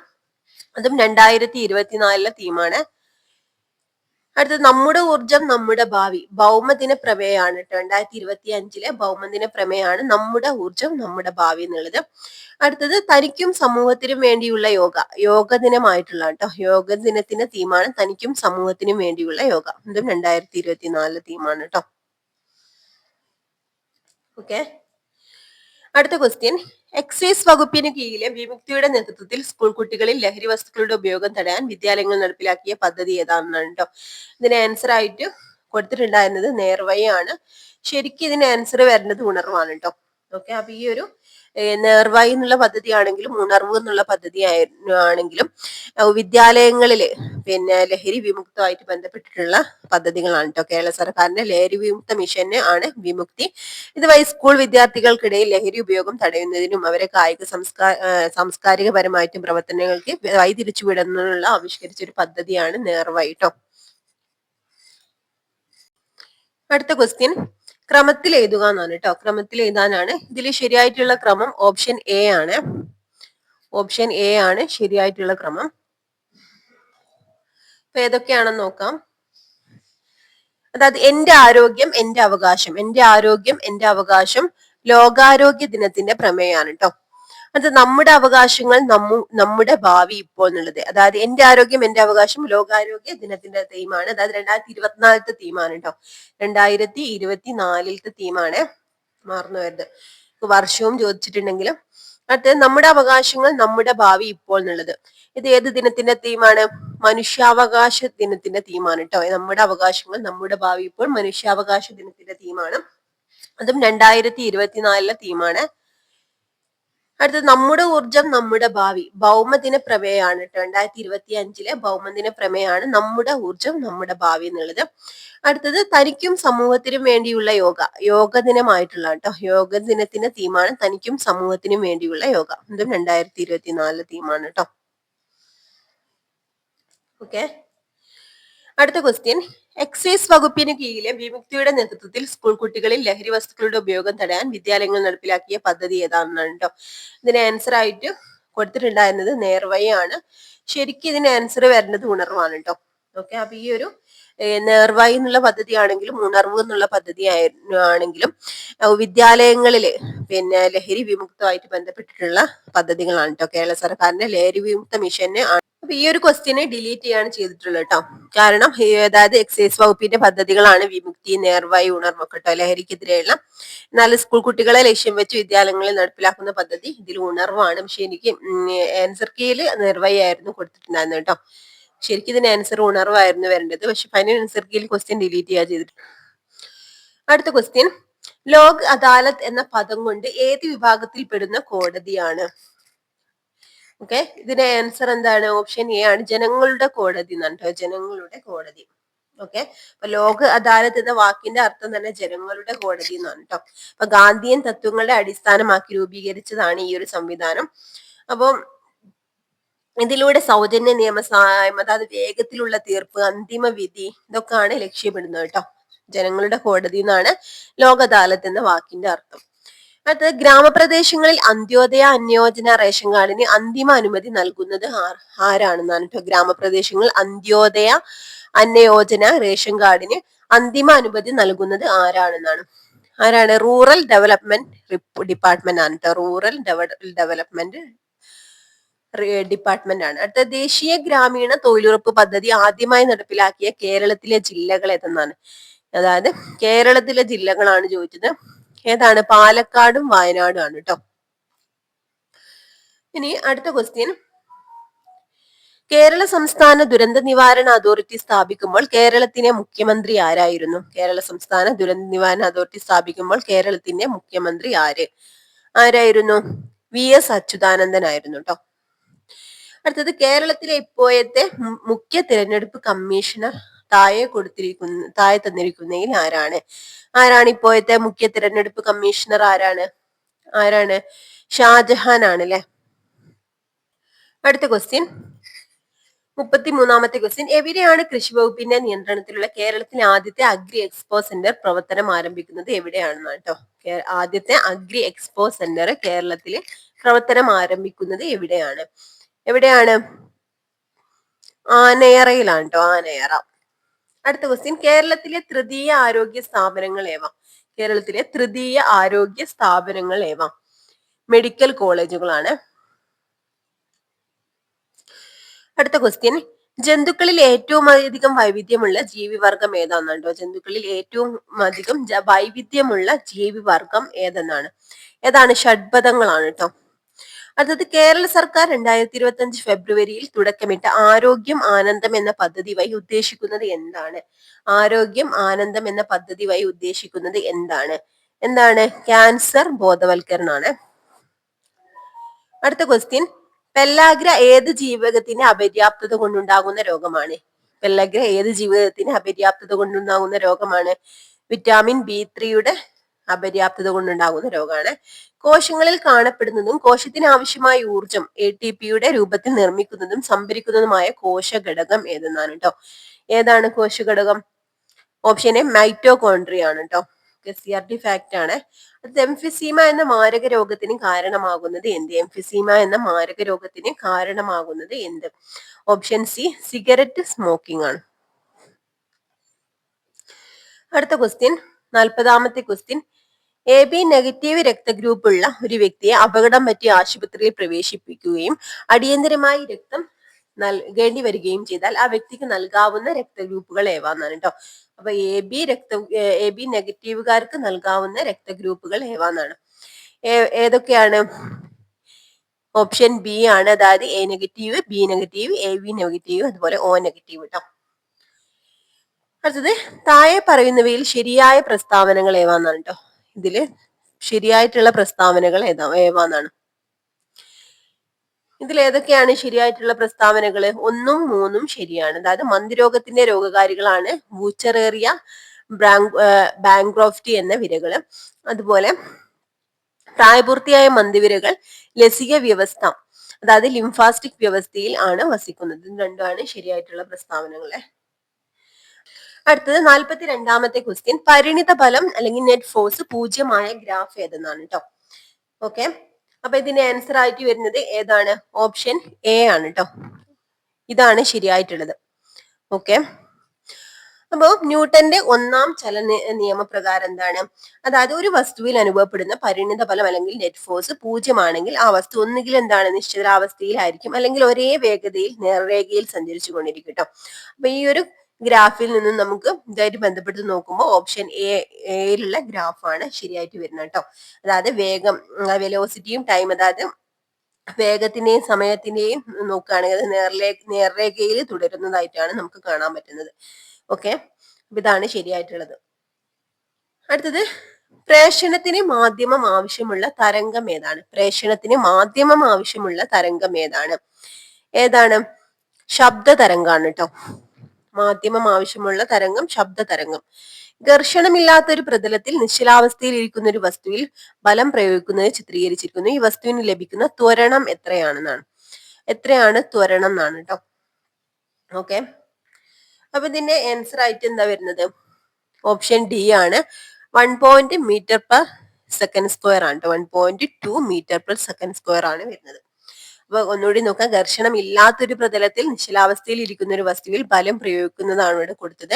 അതും 2024 തീമാണ്. അടുത്തത്, നമ്മുടെ ഊർജം നമ്മുടെ ഭാവി ഭൗമദിന പ്രമേയാണ് കേട്ടോ. 2025 ഭൗമദിന പ്രമേയാണ് നമ്മുടെ ഊർജം നമ്മുടെ ഭാവി എന്നുള്ളത്. അടുത്തത്, തനിക്കും സമൂഹത്തിനും വേണ്ടിയുള്ള യോഗ ദിനമായിട്ടുള്ള കേട്ടോ. യോഗ ദിനത്തിന്റെ തീമാണ് തനിക്കും സമൂഹത്തിനും വേണ്ടിയുള്ള യോഗ. ഇതും 2024 തീമാണ് കേട്ടോ. ഓക്കെ. അടുത്ത ക്വസ്റ്റ്യൻ, എക്സൈസ് വകുപ്പിന് കീഴിലെ വിമുക്തിയുടെ നേതൃത്വത്തിൽ സ്കൂൾ കുട്ടികളിൽ ലഹരി വസ്തുക്കളുടെ ഉപയോഗം തടയാൻ വിദ്യാലയങ്ങൾ നടപ്പിലാക്കിയ പദ്ധതി ഏതാണെന്നാണ് കേട്ടോ. ഇതിന് ആൻസർ ആയിട്ട് കൊടുത്തിട്ടുണ്ടായിരുന്നത് നേർവഴിയാണ്. ശരിക്കും ഇതിന് ആൻസർ വരുന്നത് ഉണർവാണ് കേട്ടോ. ഓക്കെ. അപ്പൊ ഈ ഒരു നേർവഴി എന്നുള്ള പദ്ധതി ആണെങ്കിലും ഉണർവ് എന്നുള്ള പദ്ധതി ആണെങ്കിലും വിദ്യാലയങ്ങളില് ലഹരി വിമുക്തമായിട്ട് ബന്ധപ്പെട്ടിട്ടുള്ള പദ്ധതികളാണ് കേട്ടോ. കേരള സർക്കാരിന്റെ ലഹരി വിമുക്ത മിഷന് ആണ് വിമുക്തി. ഇതുവഴി സ്കൂൾ വിദ്യാർത്ഥികൾക്കിടയിൽ ലഹരി ഉപയോഗം തടയുന്നതിനും അവരെ കായിക സാംസ്കാരികപരമായിട്ടും പ്രവർത്തനങ്ങൾക്ക് വഴിതിരിച്ചുവിടുന്നതിനുള്ള ആവിഷ്കരിച്ച ഒരു പദ്ധതിയാണ് നേർവഴി കേട്ടോ. അടുത്ത ക്വസ്റ്റ്യൻ, ക്രമത്തിൽ എഴുതുക എന്നാണ് കേട്ടോ. ക്രമത്തിൽ എഴുതാനാണ്. ഇതിൽ ശരിയായിട്ടുള്ള ക്രമം ഓപ്ഷൻ എ ആണ്. ഓപ്ഷൻ എ ആണ് ശരിയായിട്ടുള്ള ക്രമം. അപ്പൊ ഏതൊക്കെയാണെന്ന് നോക്കാം. അതായത്, എന്റെ ആരോഗ്യം എന്റെ അവകാശം. എന്റെ ആരോഗ്യം എന്റെ അവകാശം ലോകാരോഗ്യ ദിനത്തിന്റെ പ്രമേയാണ് കേട്ടോ. അത് നമ്മുടെ അവകാശങ്ങൾ നമ്മുടെ ഭാവി ഇപ്പോൾ എന്നുള്ളത്. അതായത്, എന്റെ ആരോഗ്യം എന്റെ അവകാശം ലോകാരോഗ്യ ദിനത്തിന്റെ തീമാണ്. അതായത് 2024 തീമാണ് കേട്ടോ. 2024 തീമാണ്. മറന്നു വരുത്. വർഷവും ചോദിച്ചിട്ടുണ്ടെങ്കിലും. അടുത്തത്, നമ്മുടെ അവകാശങ്ങൾ നമ്മുടെ ഭാവി ഇപ്പോൾ എന്നുള്ളത്. ഇത് ഏത് ദിനത്തിന്റെ തീമാണ്? മനുഷ്യാവകാശ ദിനത്തിന്റെ തീമാണ് കേട്ടോ. നമ്മുടെ അവകാശങ്ങൾ നമ്മുടെ ഭാവി ഇപ്പോൾ മനുഷ്യാവകാശ ദിനത്തിന്റെ തീമാണ്. അതും 2024 തീമാണ്. അടുത്തത് നമ്മുടെ ഊർജം നമ്മുടെ ഭാവി, ഭൗമദിന പ്രമേയമാണ് കേട്ടോ. 2025 ഭൗമദിന പ്രമേയമാണ് നമ്മുടെ ഊർജം നമ്മുടെ ഭാവി എന്നുള്ളത്. അടുത്തത് തനിക്കും സമൂഹത്തിനും വേണ്ടിയുള്ള യോഗ, യോഗ ദിനമായിട്ടുള്ള കേട്ടോ. യോഗ ദിനത്തിന്റെ തീമാണ് തനിക്കും സമൂഹത്തിനും വേണ്ടിയുള്ള യോഗ. ഇതും 2024 തീമാണ് കേട്ടോ. ഓക്കെ, അടുത്ത ക്വസ്റ്റ്യൻ. എക്സൈസ് വകുപ്പിന് കീഴിലെ വിമുക്തിയുടെ നേതൃത്വത്തിൽ സ്കൂൾ കുട്ടികളിൽ ലഹരി വസ്തുക്കളുടെ ഉപയോഗം തടയാൻ വിദ്യാലയങ്ങൾ നടപ്പിലാക്കിയ പദ്ധതി ഏതാണെന്നാണ് കേട്ടോ. ഇതിന് ആൻസർ ആയിട്ട് കൊടുത്തിട്ടുണ്ടായിരുന്നത് നേർവഴിയാണ്. ശരിക്കും ഇതിന് ആൻസർ വരേണ്ടത് ഉണർവാണ് കേട്ടോ. ഓക്കെ, അപ്പൊ ഈ ഒരു നേർവഴി എന്നുള്ള പദ്ധതി ആണെങ്കിലും ഉണർവ് എന്നുള്ള പദ്ധതി ആണെങ്കിലും വിദ്യാലയങ്ങളില് പിന്നെ ലഹരി വിമുക്തമായിട്ട് ബന്ധപ്പെട്ടിട്ടുള്ള പദ്ധതികളാണ് കേട്ടോ. കേരള സർക്കാരിന്റെ ലഹരി വിമുക്ത മിഷന്. അപ്പൊ ഈ ഒരു ക്വസ്റ്റ്യനെ ഡിലീറ്റ് ചെയ്യാണ് ചെയ്തിട്ടുള്ളത് കേട്ടോ. കാരണം അതായത് എക്സൈസ് വകുപ്പിന്റെ പദ്ധതികളാണ് വിമുക്തി, നേർവഴി, ഉണർവൊക്കെ കേട്ടോ, ലഹരിക്കെതിരെയുള്ള. എന്നാൽ സ്കൂൾ കുട്ടികളെ ലക്ഷ്യം വെച്ച് വിദ്യാലയങ്ങളിൽ നടപ്പിലാക്കുന്ന പദ്ധതി ഇതിൽ ഉണർവാണ്. പക്ഷെ എനിക്ക് ആൻസർ കീയിൽ നേർവഴി ആയിരുന്നു കൊടുത്തിട്ടുണ്ടായിരുന്നു കേട്ടോ. ശരിക്കും ഇതിന് ആൻസർ ഉണർവായിരുന്നു വരേണ്ടത്. പക്ഷെ ഫൈനൽ ആൻസർ കീയിൽ ക്വസ്റ്റ്യൻ ഡിലീറ്റ് ചെയ്യാ ചെയ്തിട്ടുണ്ട്. അടുത്ത ക്വസ്റ്റ്യൻ. ലോക് അദാലത്ത് എന്ന പദം കൊണ്ട് ഏത് വിഭാഗത്തിൽ പെടുന്ന കോടതിയാണ്? ഓക്കെ, ഇതിന്റെ ആൻസർ എന്താണ്? ഓപ്ഷൻ എ ആണ്, ജനങ്ങളുടെ കോടതി എന്നാണ് കേട്ടോ. ജനങ്ങളുടെ കോടതി. ഓക്കെ, അപ്പൊ ലോക് അദാലത്ത് എന്ന വാക്കിന്റെ അർത്ഥം തന്നെ ജനങ്ങളുടെ കോടതി എന്നാണ് കേട്ടോ. അപ്പൊ ഗാന്ധിയൻ തത്വങ്ങളെ അടിസ്ഥാനമാക്കി രൂപീകരിച്ചതാണ് ഈ ഒരു സംവിധാനം. അപ്പം ഇതിലൂടെ സൗജന്യ നിയമസഹായം, അതായത് വേഗത്തിലുള്ള തീർപ്പ്, അന്തിമ വിധി, ഇതൊക്കെയാണ് ലക്ഷ്യമിടുന്നത് കേട്ടോ. ജനങ്ങളുടെ കോടതി എന്നാണ് ലോക് അദാലത്ത് എന്ന വാക്കിന്റെ അർത്ഥം. അടുത്തത്, ഗ്രാമപ്രദേശങ്ങളിൽ അന്ത്യോദയ അന്യോജന റേഷൻ കാർഡിന് അന്തിമ അനുമതി നൽകുന്നത് ആരാണെന്നാണ് കേട്ടോ. ഗ്രാമപ്രദേശങ്ങളിൽ അന്ത്യോദയ അന്യോജന റേഷൻ കാർഡിന് അന്തിമ അനുമതി നൽകുന്നത് ആരാണെന്നാണ്. ആരാണ്? റൂറൽ ഡെവലപ്മെന്റ് ഡിപ്പാർട്ട്മെന്റ് ആണ് കേട്ടോ. റൂറൽ ഡെവലപ്മെന്റ് ഡിപ്പാർട്ട്മെന്റ് ആണ്. അടുത്ത, ദേശീയ ഗ്രാമീണ തൊഴിലുറപ്പ് പദ്ധതി ആദ്യമായി നടപ്പിലാക്കിയ കേരളത്തിലെ ജില്ലകൾ ഏതെന്നാണ്. അതായത് കേരളത്തിലെ ജില്ലകളാണ് ചോദിച്ചത്. ഏതാണ്? പാലക്കാടും വയനാടും ആണ് കേട്ടോ. ഇനി അടുത്ത ക്വസ്റ്റ്യൻ. കേരള സംസ്ഥാന ദുരന്ത നിവാരണ അതോറിറ്റി സ്ഥാപിക്കുമ്പോൾ കേരളത്തിന്റെ മുഖ്യമന്ത്രി ആരായിരുന്നു? കേരള സംസ്ഥാന ദുരന്ത നിവാരണ അതോറിറ്റി സ്ഥാപിക്കുമ്പോൾ കേരളത്തിന്റെ മുഖ്യമന്ത്രി ആരായിരുന്നു? VS അച്യുതാനന്ദൻ ആയിരുന്നു കേട്ടോ. അടുത്തത്, കേരളത്തിലെ ഇപ്പോഴത്തെ മുഖ്യ തിരഞ്ഞെടുപ്പ് കമ്മീഷണർ താഴെ തന്നിരിക്കുന്നതിൽ ആരാണ് ഇപ്പോഴത്തെ മുഖ്യ തിരഞ്ഞെടുപ്പ് കമ്മീഷണർ? ആരാണ്? ഷാജഹാൻ ആണ് അല്ലെ. അടുത്ത ക്വസ്റ്റ്യൻ, 33ാമത്തെ ക്വസ്റ്റ്യൻ. എവിടെയാണ് കൃഷി വകുപ്പിന്റെ നിയന്ത്രണത്തിലുള്ള കേരളത്തിലെ ആദ്യത്തെ അഗ്രി എക്സ്പോ സെന്റർ പ്രവർത്തനം ആരംഭിക്കുന്നത്? എവിടെയാണെന്നാണ് കേട്ടോ. ആദ്യത്തെ അഗ്രി എക്സ്പോ സെന്റർ കേരളത്തില് പ്രവർത്തനം ആരംഭിക്കുന്നത് എവിടെയാണ്? ആനയറയിലാണ് കേട്ടോ. ആനയറ. അടുത്ത ക്വസ്റ്റ്യൻ. കേരളത്തിലെ തൃതീയ ആരോഗ്യ സ്ഥാപനങ്ങൾ ഏവ? മെഡിക്കൽ കോളേജുകളാണ്. അടുത്ത ക്വസ്റ്റ്യൻ. ജന്തുക്കളിൽ ഏറ്റവും അധികം വൈവിധ്യമുള്ള ജീവിവർഗം ഏതാണെന്നോ. ജന്തുക്കളിൽ ഏറ്റവും അധികം വൈവിധ്യമുള്ള ജീവിവർഗം ഏതാണ്? ഷഡ്പദങ്ങളാണ് കേട്ടോ. അടുത്തത്, കേരള സർക്കാർ 2025 ഫെബ്രുവരിയിൽ തുടക്കമിട്ട ആരോഗ്യം ആനന്ദം എന്ന പദ്ധതി വഴി ഉദ്ദേശിക്കുന്നത് എന്താണ്? ആരോഗ്യം ആനന്ദം എന്ന പദ്ധതി വഴി ഉദ്ദേശിക്കുന്നത് എന്താണ്? ക്യാൻസർ ബോധവൽക്കരണമാണ്. അടുത്ത ക്വസ്റ്റ്യൻ. പെല്ലാഗ്ര ഏത് ജീവകത്തിന്റെ അപര്യാപ്തത കൊണ്ടുണ്ടാകുന്ന രോഗമാണ്? പെല്ലാഗ്ര ഏത് ജീവകത്തിന്റെ അപര്യാപ്തത കൊണ്ടുണ്ടാകുന്ന രോഗമാണ്? വിറ്റാമിൻ B3യുടെ അപര്യാപ്തത കൊണ്ടുണ്ടാകുന്ന രോഗമാണ്. കോശങ്ങളിൽ കാണപ്പെടുന്നതും കോശത്തിന് ആവശ്യമായ ഊർജം ATPയുടെ രൂപത്തിൽ നിർമ്മിക്കുന്നതും സംഭരിക്കുന്നതുമായ കോശഘടകം ഏതെന്നാണ് കേട്ടോ. ഏതാണ് കോശഘടകം? ഓപ്ഷൻ എ മൈറ്റോകോൺട്രിയ ആണ് കേട്ടോ. CRT ഫാക്ട് ആണ്. അത് എംഫിസീമ എന്ന മാരക രോഗത്തിന് കാരണമാകുന്നത് എന്ത്? ഓപ്ഷൻ സി സിഗരറ്റ് സ്മോക്കിംഗ് ആണ്. അടുത്ത ക്വസ്റ്റ്യൻ, 40ാമത്തെ ക്വസ്റ്റ്യൻ. AB നെഗറ്റീവ് രക്തഗ്രൂപ്പ് ഉള്ള ഒരു വ്യക്തിയെ അപകടം പറ്റി ആശുപത്രിയിൽ പ്രവേശിപ്പിക്കുകയും അടിയന്തരമായി രക്തം നൽകേണ്ടി വരികയും ചെയ്താൽ ആ വ്യക്തിക്ക് നൽകാവുന്ന രക്തഗ്രൂപ്പുകൾ ഏവാന്നാണ് കേട്ടോ. അപ്പൊ AB നെഗറ്റീവുകാർക്ക് നൽകാവുന്ന രക്തഗ്രൂപ്പുകൾ ഏവാന്നാണ്. ഏതൊക്കെയാണ്? ഓപ്ഷൻ ബി ആണ്. അതായത് A negative, B negative, AB negative, അതുപോലെ O നെഗറ്റീവ് കേട്ടോ. അടുത്തത്, താഴെ പറയുന്നവയിൽ ശരിയായ പ്രസ്താവനകൾ ഏവാന്നാണ് കേട്ടോ. ഇതില് ശരിയായിട്ടുള്ള പ്രസ്താവനകൾ ഏവാന്നാണ്. ഇതിൽ ഏതൊക്കെയാണ് ശരിയായിട്ടുള്ള പ്രസ്താവനകൾ? 1ഉം 3ഉം ശരിയാണ്. അതായത് മന്ദിരോഗത്തിന്റെ രോഗകാരികളാണ് വൂച്ചറേറിയ, ബാങ്ക്രോഫ്റ്റി എന്ന വിരകള്. അതുപോലെ പ്രായപൂർത്തിയായ മന്ദിവിരകൾ ലസിക വ്യവസ്ഥ, അതായത് ലിംഫാസ്റ്റിക് വ്യവസ്ഥയിൽ ആണ് വസിക്കുന്നത്. ഇത് രണ്ടുമാണ് ശരിയായിട്ടുള്ള പ്രസ്താവനകളെ. അടുത്തത് 42ാമത്തെ ക്വസ്റ്റ്യൻ, പരിണിത ഫലം അല്ലെങ്കിൽ നെറ്റ് ഫോഴ്സ് 0 ഗ്രാഫ് ഏതെന്നാണ് കേട്ടോ. ഓക്കെ, അപ്പൊ ഇതിന്റെ ആൻസർ ആയിട്ട് വരുന്നത് ഏതാണ്? ഓപ്ഷൻ എ ആണ് കേട്ടോ. ഇതാണ് ശരിയായിട്ടുള്ളത്. ഓക്കെ, അപ്പോ ന്യൂട്ടന്റെ 1ാം ചലന നിയമപ്രകാരം എന്താണ്? അതായത് ഒരു വസ്തുവിൽ അനുഭവപ്പെടുന്ന പരിണിത ഫലം അല്ലെങ്കിൽ നെറ്റ് ഫോഴ്സ് 0 ആണെങ്കിൽ ആ വസ്തു ഒന്നുകിൽ എന്താണ്? നിശ്ചിതാവസ്ഥയിലായിരിക്കും, അല്ലെങ്കിൽ ഒരേ വേഗതയിൽ നേർരേഖയിൽ സഞ്ചരിച്ചു കൊണ്ടിരിക്കും കേട്ടോ. അപ്പൊ ഈ ഒരു ഗ്രാഫിൽ നിന്നും നമുക്ക് ഇതായിട്ട് ബന്ധപ്പെട്ട് നോക്കുമ്പോൾ ഓപ്ഷൻ എയിലുള്ള ഗ്രാഫാണ് ശരിയായിട്ട് വരുന്നത് കേട്ടോ. അതായത് വേഗം, വെലോസിറ്റിയും ടൈം, അതായത് വേഗത്തിന്റെയും സമയത്തിന്റെയും നോക്കുകയാണെങ്കിൽ നേർരേഖയിൽ തുടരുന്നതായിട്ടാണ് നമുക്ക് കാണാൻ പറ്റുന്നത്. ഓക്കെ, ഇതാണ് ശരിയായിട്ടുള്ളത്. അടുത്തത്, പ്രേഷണത്തിന് മാധ്യമം ആവശ്യമുള്ള തരംഗം ഏതാണ്? പ്രേഷണത്തിന് മാധ്യമം ആവശ്യമുള്ള തരംഗം ഏതാണ്? ഏതാണ്? ശബ്ദ തരംഗാണ് കേട്ടോ. മാധ്യമം ആവശ്യമുള്ള തരംഗം ശബ്ദ തരംഗം. ഘർഷണമില്ലാത്ത ഒരു പ്രതലത്തിൽ നിശ്ചലാവസ്ഥയിൽ ഇരിക്കുന്ന ഒരു വസ്തുവിൽ ബലം പ്രയോഗിക്കുന്നത് ചിത്രീകരിച്ചിരിക്കുന്നു. ഈ വസ്തുവിന് ലഭിക്കുന്ന ത്വരണം എത്രയാണെന്നാണ്. എത്രയാണ് ത്വരണം എന്നാണ് കേട്ടോ. ഓക്കെ, അപ്പൊ ഇതിന്റെ ആൻസർ ആയിട്ട് എന്താ വരുന്നത്? ഓപ്ഷൻ ഡി ആണ്. 1 മീറ്റർ പെർ സെക്കൻഡ് സ്ക്വയർ ആണ് കേട്ടോ. 1.2 മീറ്റർ പെർ സെക്കൻഡ് സ്ക്വയർ ആണ് വരുന്നത്. അപ്പൊ ഒന്നുകൂടി നോക്കാം, ഘർഷണം ഇല്ലാത്തൊരു പ്രതലത്തിൽ നിശ്ചലാവസ്ഥയിൽ ഇരിക്കുന്ന ഒരു വസ്തുവിൽ ബലം പ്രയോഗിക്കുന്നതാണ് ഇവിടെ കൊടുത്തത്.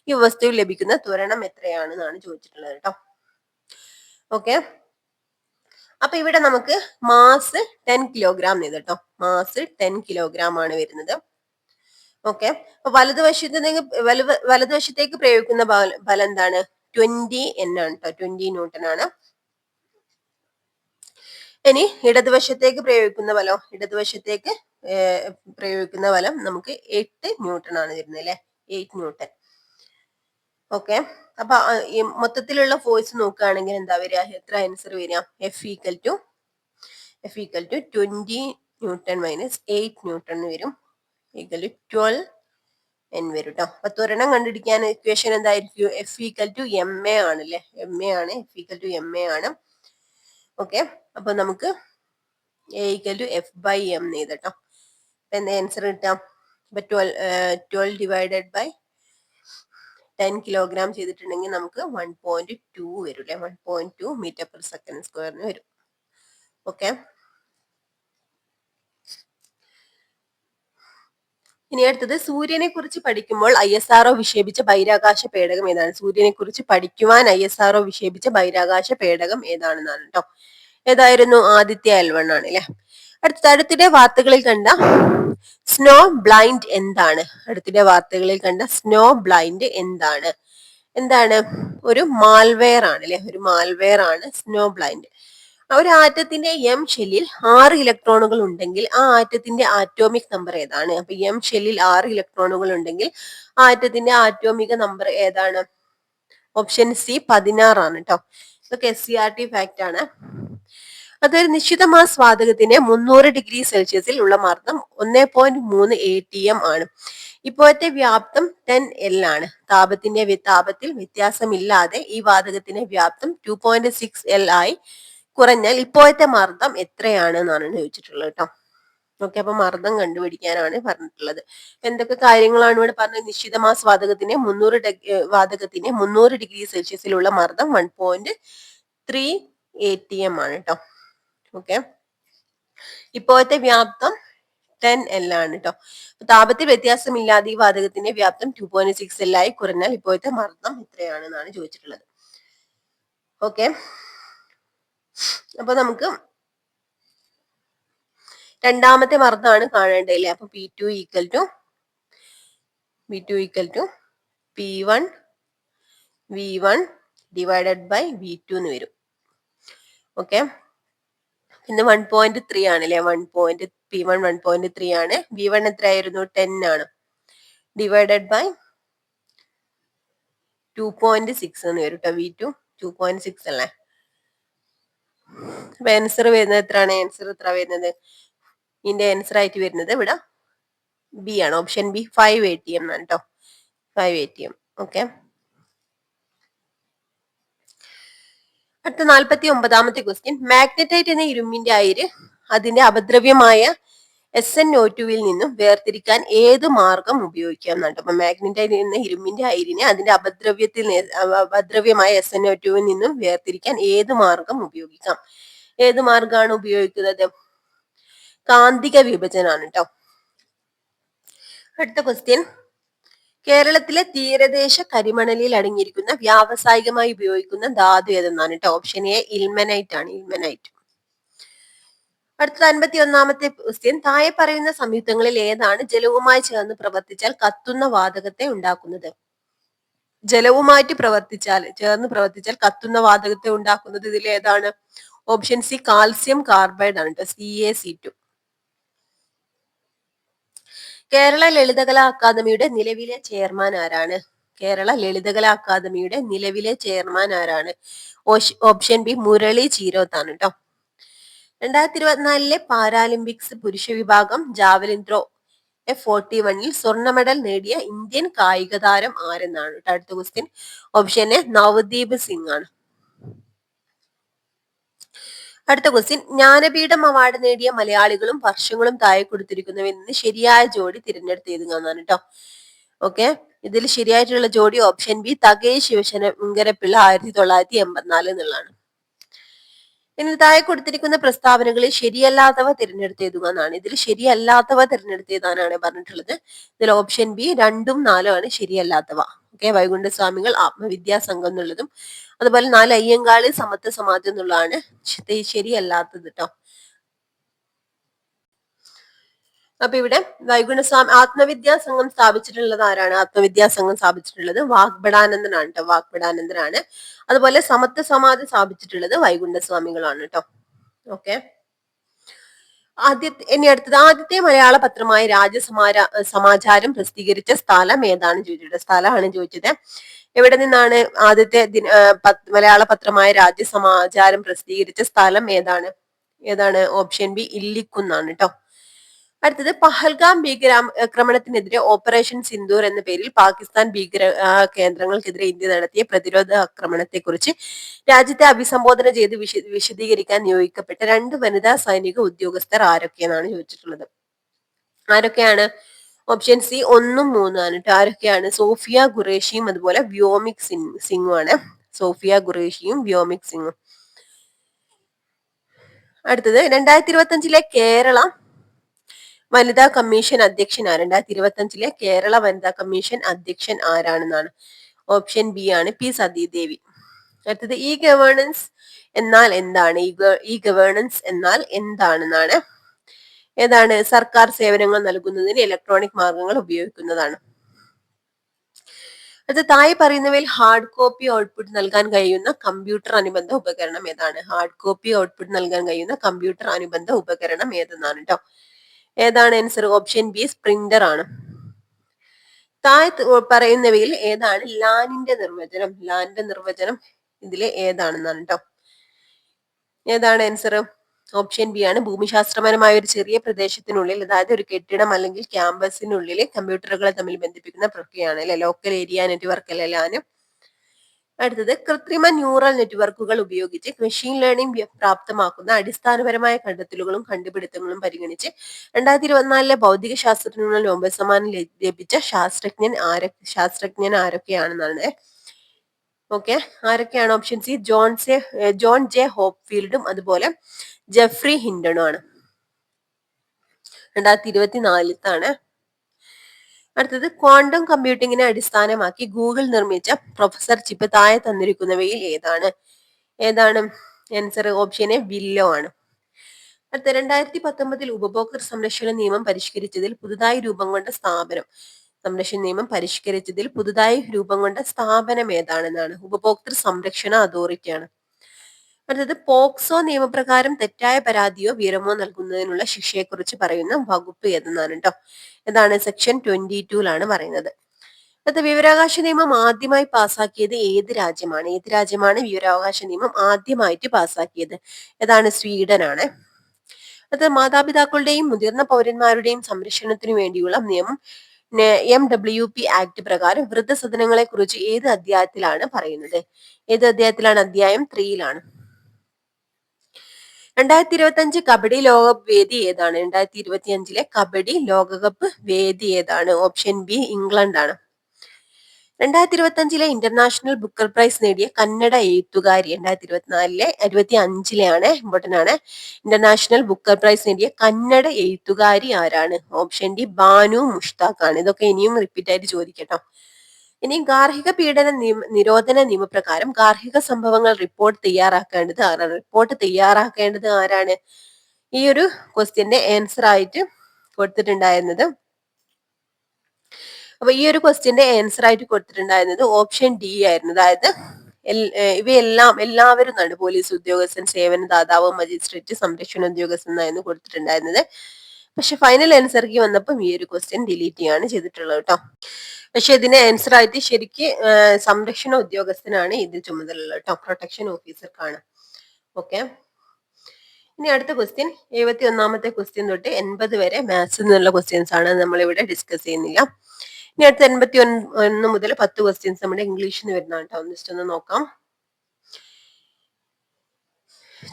ഈ വസ്തുവിൽ ലഭിക്കുന്ന ത്വരണം എത്രയാണെന്നാണ് ചോദിച്ചിട്ടുള്ളത് കേട്ടോ. ഓക്കെ, അപ്പൊ ഇവിടെ നമുക്ക് മാസ് 10 കിലോഗ്രാം ചെയ്ത് കേട്ടോ. മാസ് 10 കിലോഗ്രാം ആണ് വരുന്നത്. ഓക്കെ, അപ്പൊ വലതുവശത്തേക്ക് പ്രയോഗിക്കുന്ന ബലം എന്താണ്? 20 N ആണ് കേട്ടോ. 20 ന്യൂട്ടൺ ആണ്. ഇനി ഇടതുവശത്തേക്ക് പ്രയോഗിക്കുന്ന ബലം നമുക്ക് 8 ന്യൂട്ടൺ ആണ് വരുന്നത് അല്ലെ. 8 ന്യൂട്ടൺ. ഓക്കെ, അപ്പൊ ഈ മൊത്തത്തിലുള്ള ഫോഴ്സ് നോക്കുകയാണെങ്കിൽ എന്താ വരിക? എത്ര ആൻസർ വരിക? F equal to 20 newton minus 8 newton വരും. ഈക്വൽ ടു 12 N വരും കേട്ടോ. അപ്പൊ ത്വരണം കണ്ടുപിടിക്കാൻ ഇക്വേഷൻ എന്തായിരിക്കും? F equal to M A ആണല്ലേ. എം എ ആണ്. F equal to M A ആണ്. ഓക്കെ, അപ്പൊ നമുക്ക് A equal to F by M ചെയ്തട്ടോ. അപ്പൊ എന്താ ആൻസർ കിട്ടാം? അപ്പൊ 12 ഡിവൈഡഡ് ബൈ 10 കിലോഗ്രാം ചെയ്തിട്ടുണ്ടെങ്കിൽ നമുക്ക് 1.2 വരും അല്ലെ. 1.2 മീറ്റർ പെർ സെക്കൻഡ് സ്ക്വയറിന് വരും. ഓക്കെ, ഇനി അടുത്തത്, സൂര്യനെ കുറിച്ച് പഠിക്കുമ്പോൾ ISRO വിക്ഷേപിച്ച ബഹിരാകാശ പേടകം ഏതാണ്? സൂര്യനെ കുറിച്ച് പഠിക്കുവാൻ ISRO വിക്ഷേപിച്ച ബഹിരാകാശ പേടകം ഏതാണെന്നാണ് കേട്ടോ. ഏതായിരുന്നു? ആദിത്യ L1 ആണ് അല്ലെ. അടുത്തിടെ വാർത്തകളിൽ കണ്ട സ്നോ ബ്ലൈൻഡ് എന്താണ്? അടുത്തിടെ വാർത്തകളിൽ കണ്ട സ്നോ ബ്ലൈൻഡ് എന്താണ്? എന്താണ്? ഒരു മാൽവെയർ ആണ് അല്ലെ. ഒരു മാൽവെയർ ആണ് സ്നോ ബ്ലൈൻഡ്. ഒരു ആറ്റത്തിന്റെ എം ഷെല്ലിൽ 6 ഇലക്ട്രോണുകൾ ഉണ്ടെങ്കിൽ ആ ആറ്റത്തിന്റെ ആറ്റോമിക് നമ്പർ ഏതാണ്? അപ്പൊ എം ഷെല്ലിൽ 6 ഇലക്ട്രോണുകൾ ഉണ്ടെങ്കിൽ ആ ആറ്റത്തിന്റെ ആറ്റോമിക നമ്പർ ഏതാണ്? ഓപ്ഷൻ സി 16 ആണ് കേട്ടോ. ഇതൊക്കെ SCERT ഫാക്ട് ആണ്. അതൊരു നിശ്ചിത മാസ് വാതകത്തിന് 300 ഡിഗ്രി സെൽഷ്യസിൽ ഉള്ള മർദ്ദം 1.3 atm ആണ്. ഇപ്പോഴത്തെ വ്യാപ്തം 10 L ആണ്. താപത്തിൽ വ്യത്യാസമില്ലാതെ ഈ വാതകത്തിന്റെ വ്യാപ്തം 2.6 L ആയി കുറഞ്ഞാൽ ഇപ്പോഴത്തെ മർദ്ദം എത്രയാണ് എന്നാണ് ചോദിച്ചിട്ടുള്ളത് കേട്ടോ. ഓക്കെ, അപ്പൊ മർദ്ദം കണ്ടുപിടിക്കാനാണ് പറഞ്ഞിട്ടുള്ളത്. എന്തൊക്കെ കാര്യങ്ങളാണ് ഇവിടെ പറഞ്ഞത്? നിശ്ചിത മാസ് വാതകത്തിന് 300 ഡിഗ്രി സെൽഷ്യസിലുള്ള മർദ്ദം 1.3 atm ആണ് കേട്ടോ. ഓക്കെ, ഇപ്പോഴത്തെ വ്യാപ്തം 10 L ആണ് കേട്ടോ. താപത്തിൽ വ്യത്യാസമില്ലാതെ ഈ വാതകത്തിന്റെ വ്യാപ്തം 2.6 L ആയി കുറഞ്ഞാൽ ഇപ്പോഴത്തെ മർദ്ദം എത്രയാണെന്നാണ് ചോദിച്ചിട്ടുള്ളത്. ഓക്കെ, അപ്പൊ നമുക്ക് രണ്ടാമത്തെ മർദ്ദമാണ് കാണേണ്ടത് അല്ലേ. അപ്പൊ P2 equal to P1 V1 divided by V2 എന്ന് വരും. ഓക്കെ, പിന്നെ 1.3 ആണ് അല്ലെ. P1 1.3 ആണ്. V1 എത്രയായിരുന്നു? 10 ആണ്. ഡിവൈഡഡ് ബൈ 2.6 എന്ന് വരും കേട്ടോ. V2 2.6 അല്ലേ. അപ്പൊ ആൻസർ വരുന്നത് എത്രയാണ്? ആൻസർ എത്ര വരുന്നത്? ഇതിന്റെ ആൻസർ ആയിട്ട് വരുന്നത് ഇവിടെ ബി ആണ്, ഓപ്ഷൻ ബി 5 ATM എന്നാണ് കേട്ടോ. 5 ATM. ഓക്കെ. അടുത്ത 49ാമത്തെ ക്വസ്റ്റ്യൻ. മാഗ്നറ്റൈറ്റ് എന്ന ഇരുമ്പിന്റെ അയിര് അതിന്റെ അപദ്രവ്യമായ SnO2 നിന്നും വേർതിരിക്കാൻ ഏത് മാർഗം ഉപയോഗിക്കാം എന്നാണ്. അപ്പൊ മാഗ്നറ്റൈറ്റ് എന്ന ഇരുമ്പിന്റെ അയിരിനെ അതിന്റെ അപദ്രവ്യമായ SnO2 നിന്നും വേർതിരിക്കാൻ ഏത് മാർഗം ഉപയോഗിക്കാം? ഏത് മാർഗമാണ് ഉപയോഗിക്കുന്നത്? കാന്തിക വിഭജനാണ് കേട്ടോ. അടുത്ത ക്വസ്റ്റ്യൻ. കേരളത്തിലെ തീരദേശ കരിമണലിൽ അടങ്ങിയിരിക്കുന്ന വ്യാവസായികമായി ഉപയോഗിക്കുന്ന ധാതു ഏതെന്നാണ് കേട്ടോ. ഓപ്ഷൻ എ ഇൽമനൈറ്റ് ആണ്. ഇൽമനൈറ്റ്. അടുത്തത് 51ാമത്തെ ക്വസ്റ്റ്യൻ. താഴെ പറയുന്ന സംയുക്തങ്ങളിൽ ഏതാണ് ജലവുമായി ചേർന്ന് പ്രവർത്തിച്ചാൽ കത്തുന്ന വാതകത്തെ ഉണ്ടാക്കുന്നത്? ജലവുമായിട്ട് ചേർന്ന് പ്രവർത്തിച്ചാൽ കത്തുന്ന വാതകത്തെ ഉണ്ടാക്കുന്നത് ഇതിൽ ഏതാണ്? ഓപ്ഷൻ സി കാൽസ്യം കാർബൈഡ് ആണ് കേട്ടോ. CaC2. കേരള ലളിതകലാ അക്കാദമിയുടെ നിലവിലെ ചെയർമാൻ ആരാണ്? കേരള ലളിതകലാ അക്കാദമിയുടെ നിലവിലെ ചെയർമാൻ ആരാണ്? ഓപ്ഷൻ ബി മുരളി ചീരോത്താണ് കേട്ടോ. 2024 പാരാലിമ്പിക്സ് പുരുഷ വിഭാഗം ജാവലിൻ ത്രോ F41 സ്വർണ്ണ മെഡൽ നേടിയ ഇന്ത്യൻ കായിക താരം ആരെന്നാണ്? അടുത്ത question. Option A Navdeep Singh ആണ്. അടുത്ത ക്വസ്റ്റ്യൻ. ജ്ഞാനപീഠം അവാർഡ് നേടിയ മലയാളികളും വർഷങ്ങളും താഴെ കൊടുത്തിരിക്കുന്നവയിൽ നിന്ന് ശരിയായ ജോഡി തിരഞ്ഞെടുത്തെഴുതുകയെന്നാണ് കേട്ടോ. ഓക്കെ. ഇതിൽ ശരിയായിട്ടുള്ള ജോഡി ഓപ്ഷൻ ബി തകഴി ശിവശങ്കരപ്പിള്ള 1984 എന്നുള്ളതാണ്. ഇനി താഴെ കൊടുത്തിരിക്കുന്ന പ്രസ്താവനകളിൽ ശരിയല്ലാത്തവ തിരഞ്ഞെടുത്തെഴുതുക എന്നാണ്. ഇതിൽ ശരിയല്ലാത്തവ തിരഞ്ഞെടുത്തെഴുതാനാണ് പറഞ്ഞിട്ടുള്ളത്. ഇതിൽ ഓപ്ഷൻ ബി 2ഉം 4ഉം ആണ് ശരിയല്ലാത്തവ. ഓക്കെ. വൈകുണ്ഠസ്വാമികൾ ആത്മവിദ്യാ സംഘം എന്നുള്ളതും അതുപോലെ 4 അയ്യങ്കാളി സമത്വ സമാജം എന്നുള്ളതാണ് ശരിയല്ലാത്തത് കേട്ടോ. അപ്പൊ ഇവിടെ വൈകുണ്ഠസ്വാമി ആത്മവിദ്യാ സംഘം സ്ഥാപിച്ചിട്ടുള്ളത് ആരാണ്? ആത്മവിദ്യാ സംഘം സ്ഥാപിച്ചിട്ടുള്ളത് വാഗ്ഭടാനന്ദനാണ് കേട്ടോ. വാഗ്ഭടാനന്ദനാണ്. അതുപോലെ സമത്വ സമാജം സ്ഥാപിച്ചിട്ടുള്ളത് വൈകുണ്ഠസ്വാമികളാണ് കേട്ടോ. ഓക്കെ. ഇനി അടുത്തത്. ആദ്യത്തെ മലയാള പത്രമായ സമാചാരം പ്രസിദ്ധീകരിച്ച സ്ഥലം ഏതാണ് ചോദിച്ചത്? സ്ഥലമാണ് ചോദിച്ചത്. എവിടെ നിന്നാണ് ആദ്യത്തെ മലയാള പത്രമായ രാജ്യസമാചാരം പ്രസിദ്ധീകരിച്ച സ്ഥലം ഏതാണ്? ഓപ്ഷൻ ബി ഇല്ലിക്കുന്നാണ് കേട്ടോ. അടുത്തത്. പഹൽഗാം ഭീകരാക്രമണത്തിനെതിരെ ഓപ്പറേഷൻ സിന്ദൂർ എന്ന പേരിൽ പാകിസ്ഥാൻ ഭീകര കേന്ദ്രങ്ങൾക്കെതിരെ ഇന്ത്യ നടത്തിയ പ്രതിരോധ ആക്രമണത്തെക്കുറിച്ച് രാജ്യത്തെ അഭിസംബോധന ചെയ്ത് വിശദീകരിക്കാൻ നിയോഗിക്കപ്പെട്ട 2 വനിതാ സൈനിക ഉദ്യോഗസ്ഥർ ആരൊക്കെയെന്നാണ് ചോദിച്ചിട്ടുള്ളത്. ആരൊക്കെയാണ്? ഓപ്ഷൻ സി 1ഉം 3ഉം ആണ് കേട്ടോ. ആരൊക്കെയാണ്? സോഫിയ ഖുറേഷിയും അതുപോലെ വ്യോമിക് സിംഗും ആണ്. സോഫിയ ഖുറേഷിയും വ്യോമിക് സിംഗും. അടുത്തത്. 2025 കേരള വനിതാ കമ്മീഷൻ അധ്യക്ഷൻ ആര്? 2025 കേരള വനിതാ കമ്മീഷൻ അധ്യക്ഷൻ ആരാണെന്നാണ്? ഓപ്ഷൻ ബി ആണ് പി സതീദേവി. അടുത്തത്. ഇ ഗവേണൻസ് എന്നാൽ എന്താണ്? ഇ ഗവേണൻസ് എന്നാൽ എന്താണെന്നാണ്? ഏതാണ്? സർക്കാർ സേവനങ്ങൾ നൽകുന്നതിന് ഇലക്ട്രോണിക് മാർഗങ്ങൾ ഉപയോഗിക്കുന്നതാണ്. അത് താഴെ പറയുന്നവയിൽ ഹാർഡ് കോപ്പി ഔട്ട്പുട്ട് നൽകാൻ കഴിയുന്ന കമ്പ്യൂട്ടർ അനുബന്ധ ഉപകരണം ഏതാണ്? ഹാർഡ് കോപ്പി ഔട്ട്പുട്ട് നൽകാൻ കഴിയുന്ന കമ്പ്യൂട്ടർ അനുബന്ധ ഉപകരണം ഏതെന്നാണ് കേട്ടോ. ഏതാണ് ആൻസർ? ഓപ്ഷൻ ബി പ്രിന്റർ ആണ്. താഴെ പറയുന്നവയിൽ ഏതാണ് ലാനിന്റെ നിർവചനം? ലാനിന്റെ നിർവചനം ഇതിലെ ഏതാണെന്നാണ് കേട്ടോ. ഏതാണ് ആൻസർ? ഓപ്ഷൻ ബി ആണ്. ഭൂമിശാസ്ത്രപരമായ ഒരു ചെറിയ പ്രദേശത്തിനുള്ളിൽ, അതായത് ഒരു കെട്ടിടം അല്ലെങ്കിൽ ക്യാമ്പസിനുള്ളിൽ കമ്പ്യൂട്ടറുകളെ തമ്മിൽ ബന്ധിപ്പിക്കുന്ന പ്രക്രിയയാണ് അല്ലെ ലോക്കൽ ഏരിയ നെറ്റ്വർക്ക് അല്ലെ ലാൻ. അടുത്തത്. കൃത്രിമ ന്യൂറൽ നെറ്റ്വർക്കുകൾ ഉപയോഗിച്ച് മെഷീൻ ലേണിംഗ് പ്രാപ്തമാക്കുന്ന അടിസ്ഥാനപരമായ കണ്ടെത്തലുകളും കണ്ടുപിടുത്തങ്ങളും പരിഗണിച്ച് 2024 ഭൗതിക ശാസ്ത്രത്തിനുള്ള നോബൽ സമ്മാനം ലഭിച്ച ശാസ്ത്രജ്ഞൻ ആരൊക്കെയാണെന്നാണ്? ഓക്കെ. ആരൊക്കെയാണ്? ഓപ്ഷൻ സി ജോൺ ജെ ഹോപ്ഫീൽഡും അതുപോലെ ജെഫ്രി ഹിൻഡണും ആണ്. 2024 അടുത്തത്. ക്വാണ്ടം കമ്പ്യൂട്ടിങ്ങിനെ അടിസ്ഥാനമാക്കി ഗൂഗിൾ നിർമ്മിച്ച പ്രൊഫസർ ചിപ്പ് താഴെ തന്നിരിക്കുന്നവയിൽ ഏതാണ് ആൻസർ? ഓപ്ഷൻ എ വില്ലോ ആണ്. അടുത്ത. 2019 ഉപഭോക്തൃ സംരക്ഷണ നിയമം പരിഷ്കരിച്ചതിൽ പുതുതായി രൂപം കൊണ്ട സ്ഥാപനം ഏതാണെന്നാണ്? ഉപഭോക്തൃ സംരക്ഷണ അതോറിറ്റിയാണ്. അടുത്തത്. പോക്സോ നിയമപ്രകാരം തെറ്റായ പരാതിയോ വിവരമോ നൽകുന്നതിനുള്ള ശിക്ഷയെക്കുറിച്ച് പറയുന്ന വകുപ്പ് ഏതെന്നാണ് കേട്ടോ. ഏതാണ്? സെക്ഷൻ 22 പറയുന്നത്. അടുത്ത. വിവരാവകാശ നിയമം ആദ്യമായി പാസാക്കിയത് ഏത് രാജ്യമാണ് വിവരാവകാശ നിയമം ആദ്യമായിട്ട് പാസാക്കിയത്? ഏതാണ്? സ്വീഡൻ ആണ്. അത് മാതാപിതാക്കളുടെയും മുതിർന്ന പൗരന്മാരുടെയും സംരക്ഷണത്തിനു വേണ്ടിയുള്ള നിയമം MWP ആക്ട് പ്രകാരം വൃദ്ധസദനങ്ങളെ കുറിച്ച് ഏത് അധ്യായത്തിലാണ് പറയുന്നത്? ഏത് അധ്യായത്തിലാണ്? അധ്യായം 3-ലാണ്. 2025 കബഡി ലോകകപ്പ് വേദി ഏതാണ്? 2025 കബഡി ലോകകപ്പ് വേദി ഏതാണ്? ഓപ്ഷൻ ബി ഇംഗ്ലണ്ട് ആണ്. 2025 ഇന്റർനാഷണൽ ബുക്കർ പ്രൈസ് നേടിയ കന്നഡ എഴുത്തുകാരി, 2024 ഇമ്പോർട്ടന്റ് ആണ്. ഇന്റർനാഷണൽ ബുക്കർ പ്രൈസ് നേടിയ കന്നഡ എഴുത്തുകാരി ആരാണ്? ഓപ്ഷൻ ഡി ബാനു മുഷ്താഖ് ആണ്. ഇതൊക്കെ ഇനിയും റിപ്പീറ്റ് ആയിട്ട് ചോദിക്കട്ടോ. ഇനി ഗാർഹിക പീഡന നിരോധന നിയമപ്രകാരം ഗാർഹിക സംഭവങ്ങൾ റിപ്പോർട്ട് തയ്യാറാക്കേണ്ടത് ആരാണ്? ഈ ഒരു ക്വസ്റ്റ്യന്റെ ആൻസർ ആയിട്ട് കൊടുത്തിട്ടുണ്ടായിരുന്നത് ഓപ്ഷൻ ഡി ആയിരുന്നു. അതായത് എല്ലാവരും എന്നാണ്. പോലീസ് ഉദ്യോഗസ്ഥൻ, സേവനദാതാവ്, മജിസ്ട്രേറ്റ്, സംരക്ഷണ ഉദ്യോഗസ്ഥൻ എന്നായിരുന്നു കൊടുത്തിട്ടുണ്ടായിരുന്നത്. പക്ഷെ ഫൈനൽ ആൻസർക്ക് വന്നപ്പം ഈ ഒരു ക്വസ്റ്റ്യൻ ഡിലീറ്റ് ചെയ്യാണ് ചെയ്തിട്ടുള്ളത് കേട്ടോ. പക്ഷെ ഇതിന്റെ ആൻസർ ആയിട്ട് ശരിക്ക് സംരക്ഷണ ഉദ്യോഗസ്ഥനാണ് ഇതിൽ ചുമതലയുള്ളത് കേട്ടോ. പ്രൊട്ടക്ഷൻ ഓഫീസർക്കാണ്. ഓക്കെ. ഇനി അടുത്ത ക്വസ്റ്റ്യൻ 71-ാമത്തെ ക്വസ്റ്റ്യൻ തൊട്ട് 80 വരെ മാത്സ് എന്നുള്ള ക്വസ്റ്റ്യൻസ് ആണ്. നമ്മളിവിടെ ഡിസ്കസ് ചെയ്യുന്നില്ല. ഇനി അടുത്ത 81 മുതൽ 10 ക്വസ്റ്റ്യൻസ് നമ്മുടെ ഇംഗ്ലീഷിൽ നിന്ന് വരുന്നതാണ് കേട്ടോ. ജസ്റ്റ് ഒന്ന് നോക്കാം.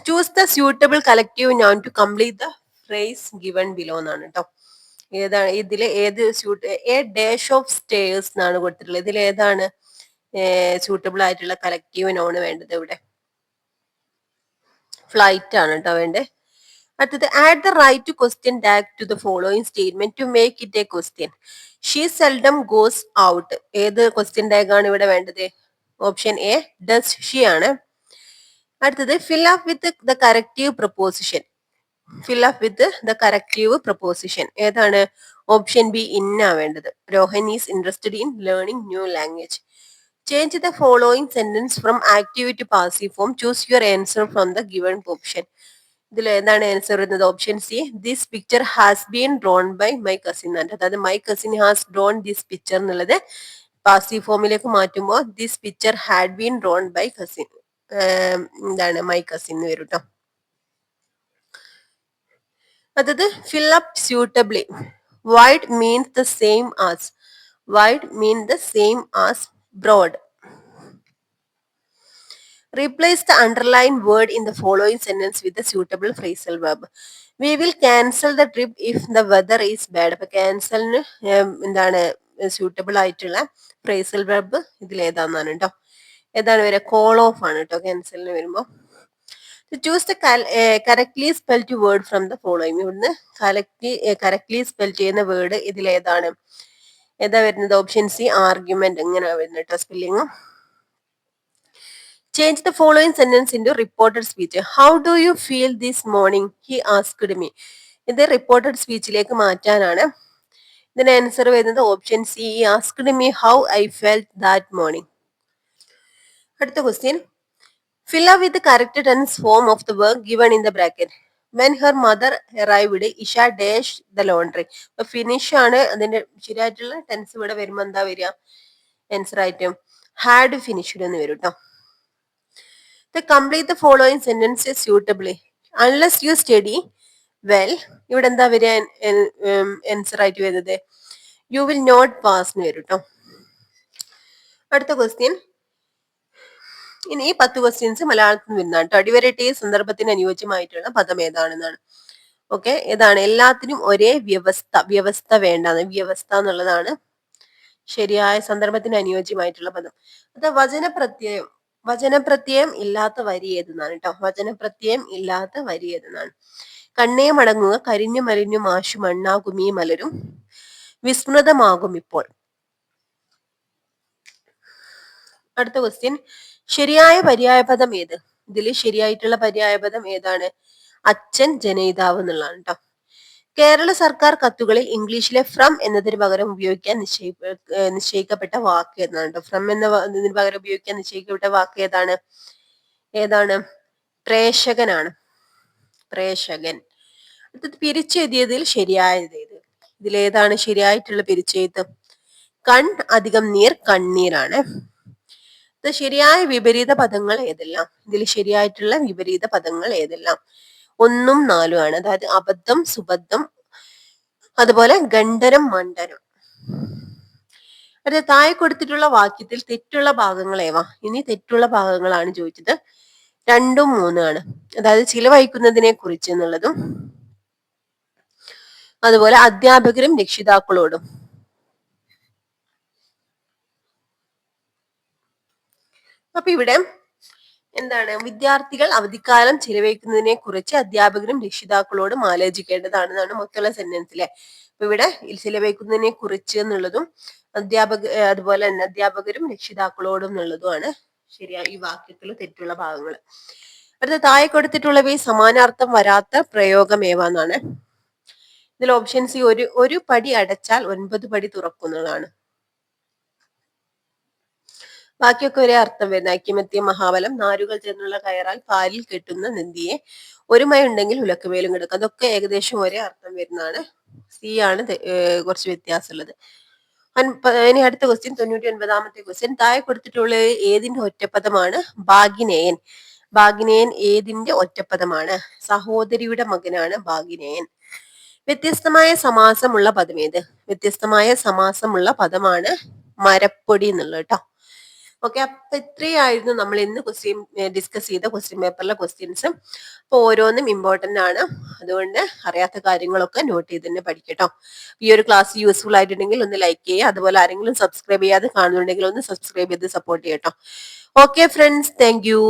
Choose the suitable collective noun to complete the phrase given below എന്നാണ് കേട്ടോ. ഏതാണ് ഇതിലെ ഏത് എ ഡാഷ് ഓഫ് സ്റ്റേഴ്സ് എന്നാണ് കൊടുത്തിട്ടുള്ളത്. ഇതിൽ ഏതാണ് സ്യൂട്ടബിൾ ആയിട്ടുള്ള കളക്റ്റീവ് നൗണ് വേണ്ടത്? ഇവിടെ ഫ്ലൈറ്റ് ആണ് കേട്ടോ വേണ്ടേ. അടുത്തത് add the right question tag to the following statement to make it a question. She seldom goes out. ഏത് ക്വസ്റ്റ്യൻ ടാഗ് ആണ് ഇവിടെ വേണ്ടത്? ഓപ്ഷൻ എ ഡസ് ഷീ ആണ്. അടുത്തത് fill up with the corrective preposition. ഏതാണ്? ഓപ്ഷൻ ബി ഇന്നാ വേണ്ടത്. Rohan is interested in learning new language. Change the following sentence from active to passive form. Choose your answer from the given option. ഇതിൽ ഏതാണ് answer വരുന്നത്? Option C this picture has been drawn by my cousin. അതായത് my cousin has drawn this picture എന്നുള്ളത് passive ഫോമിലേക്ക് മാറ്റുമ്പോൾ this picture had been drawn by cousin. എന്താണ്? My cousin എന്ന് വരും കേട്ടോ. അതായത് fill up suitably. Wide means the same as broad. Replace the underlined word in the following sentence with a suitable phrasal verb. We will cancel the trip if the weather is bad. അപ്പൊ ക്യാൻസലിന് എന്താണ് suitable ആയിട്ടുള്ള phrasal verb ഇതിൽ ഏതാന്നാണ് കേട്ടോ. ഏതാണ് വരിക? Call of ആണ് കേട്ടോ ക്യാൻസലിന് വരുമ്പോ. Choose the correctly spelled word from the following. ഇവിടുന്ന് കറക്റ്റ്ലി സ്പെൽ ചെയ്യുന്ന വേർഡ് ഇതിൽ ഏതാണ്? ഏതാ വരുന്നത്? Option C argument. എങ്ങനെ വരുന്നത് കേട്ടോ spelling. Change the following sentence into reported speech. How do you feel this morning he asked me. ഇത് റിപ്പോർട്ടഡ് സ്പീച്ചിലേക്ക് മാറ്റാനാണ്. ഇതിന് ആൻസർ വരുന്നത് option C asked me how I felt that morning. അടുത്ത question fill up with correct tense form of the work given in the bracket. When her mother arrived Isha dash the laundry. അപ്പൊ finish ആണ് അതിന്റെ ശരിയായിട്ടുള്ള tense. ഇവിടെ വരുമ്പോ എന്താ വരിക? Answer ആയിട്ട് ഹാഡ് ഫിനിഷ്ഡ് എന്ന് വരും കേട്ടോ. Complete the following sentences suitably. Unless you study well. ഇവിടെ എന്താ വരിക ആൻസർ ആയിട്ട് വരുന്നത്? യു വിൽ നോട്ട് പാസ് എന്ന് വരും കേട്ടോ. അടുത്ത ക്വസ്റ്റ്യൻ. ഇനി ഈ 10 ക്വസ്റ്റ്യൻസ് മലയാളത്തിൽ വരുന്നതാണ് കേട്ടോ. അടിവരട്ടെ സന്ദർഭത്തിന് അനുയോജ്യമായിട്ടുള്ള പദം ഏതാണെന്നാണ്. ഓക്കെ. ഏതാണ്? എല്ലാത്തിനും ഒരേ വ്യവസ്ഥ വേണ്ടാന്ന്. വ്യവസ്ഥ എന്നുള്ളതാണ് ശരിയായ സന്ദർഭത്തിന് അനുയോജ്യമായിട്ടുള്ള പദം. അത് വചനപ്രത്യയം ഇല്ലാത്ത വരി ഏതെന്നാണ് കേട്ടോ. വചനപ്രത്യയം ഇല്ലാത്ത വരി ഏതെന്നാണ്. കണ്ണേ മടങ്ങുക, കരിഞ്ഞു മരിഞ്ഞു മാഷു മണ്ണാകും ഈ മലരും, വിസ്മൃതമാകും ഇപ്പോൾ. അടുത്ത ക്വസ്റ്റ്യൻ. ശരിയായ പര്യായപദം ഏത്? ഇതിൽ ശരിയായിട്ടുള്ള പര്യായപദം ഏതാണ്? അച്ഛൻ ജനയിതാവ് എന്നുള്ളതാണ് കേട്ടോ. കേരള സർക്കാർ കത്തുകളിൽ ഇംഗ്ലീഷിലെ ഫ്രം എന്നതിന് പകരം ഉപയോഗിക്കാൻ നിശ്ചയിക്കപ്പെട്ട വാക്ക് ഏതാണ് കേട്ടോ. ഫ്രം എന്നതിന് പകരം ഉപയോഗിക്കാൻ നിശ്ചയിക്കപ്പെട്ട വാക്ക് ഏതാണ്? പ്രേഷകനാണ്. പ്രേഷകൻ. അടുത്തത് പിരിച്ചെഴുതിയതിൽ ശരിയായത് ഏത്? ഇതിലേതാണ് ശരിയായിട്ടുള്ള പിരിച്ചെഴുത്ത്? കൺ അധികം നീർ കണ്ണീരാണ്. ശരിയായ വിപരീത പദങ്ങൾ ഏതെല്ലാം? ഇതിൽ ശരിയായിട്ടുള്ള വിപരീത പദങ്ങൾ ഏതെല്ലാം? 1ഉം 4ഉം ആണ്. അതായത് അബദ്ധം, സുബദ്ധം, അതുപോലെ ഗണ്ഡനം, മണ്ഡനം. അടുത്ത താഴെ കൊടുത്തിട്ടുള്ള വാക്യത്തിൽ തെറ്റുള്ള ഭാഗങ്ങൾ ഏവ? ഇനി തെറ്റുള്ള ഭാഗങ്ങളാണ് ചോദിച്ചത്. 2ഉം 3ഉം ആണ്. അതായത് ചിലവഴിക്കുന്നതിനെ കുറിച്ച് എന്നുള്ളതും അതുപോലെ അധ്യാപകരും രക്ഷിതാക്കളോടും. അപ്പൊ ഇവിടെ എന്താണ്? വിദ്യാർത്ഥികൾ അവധിക്കാലം ചിലവഴിക്കുന്നതിനെ കുറിച്ച് അധ്യാപകരും രക്ഷിതാക്കളോടും ആലോചിക്കേണ്ടതാണെന്നാണ് മൊത്തമുള്ള സെന്റൻസിലെ. അപ്പൊ ഇവിടെ ചിലവഴിക്കുന്നതിനെ കുറിച്ച് എന്നുള്ളതും അതുപോലെ തന്നെ അധ്യാപകരും രക്ഷിതാക്കളോടും എന്നുള്ളതുമാണ് ശരിയാ ഈ വാക്യത്തിൽ തെറ്റുള്ള ഭാഗങ്ങൾ. അടുത്ത താഴെ കൊടുത്തിട്ടുള്ളവയിൽ സമാനാർത്ഥം വരാത്ത പ്രയോഗം ഏവാന്നാണ്. ഇതിൽ ഓപ്ഷൻ സി ഒരു പടി അടച്ചാൽ 9 പടി തുറക്കുന്നതാണ്. ബാക്കിയൊക്കെ ഒരേ അർത്ഥം വരുന്ന ഐക്യമത്യ മഹാബലം, നാരുകൾ ചേർന്നുള്ള കയറാൽ പാലിൽ കെട്ടുന്ന നന്ദിയെ, ഒരുമയ ഉണ്ടെങ്കിൽ ഉലക്കുമേലും കിടക്കും. അതൊക്കെ ഏകദേശം ഒരേ അർത്ഥം വരുന്നതാണ്. സി ആണ് കുറച്ച് വ്യത്യാസമുള്ളത്. ഇനി അടുത്ത ക്വസ്റ്റ്യൻ 99ാമത്തെ ക്വസ്റ്റ്യൻ. താഴെ കൊടുത്തിട്ടുള്ള ഏതിന്റെ ഒറ്റപ്പദമാണ്? ഭാഗിനേയൻ. ഭാഗിനേയൻ ഏതിന്റെ ഒറ്റപ്പദമാണ്? സഹോദരിയുടെ മകനാണ് ഭാഗിനേയൻ. വ്യത്യസ്തമായ സമാസമുള്ള പദം ഏത്? വ്യത്യസ്തമായ സമാസമുള്ള പദമാണ് മരപ്പൊടി എന്നുള്ളത് കേട്ടോ. ഓക്കെ, അപ്പൊ ഇത്രയായിരുന്നു നമ്മൾ ഇന്ന് ഡിസ്കസ് ചെയ്ത ക്വസ്റ്റ്യൻ പേപ്പറിലെ ക്വസ്റ്റ്യൻസ്. അപ്പൊ ഓരോന്നും ഇമ്പോർട്ടന്റ് ആണ്. അതുകൊണ്ട് അറിയാത്ത കാര്യങ്ങളൊക്കെ നോട്ട് ചെയ്ത് തന്നെ പഠിക്കട്ടോ. ഈ ഒരു ക്ലാസ് യൂസ്ഫുൾ ആയിട്ടുണ്ടെങ്കിൽ ഒന്ന് ലൈക്ക് ചെയ്യുക. അതുപോലെ ആരെങ്കിലും സബ്സ്ക്രൈബ് ചെയ്യാതെ കാണുന്നുണ്ടെങ്കിൽ ഒന്ന് സബ്സ്ക്രൈബ് ചെയ്ത് സപ്പോർട്ട് ചെയ്യട്ടോ. Okay friends, thank U.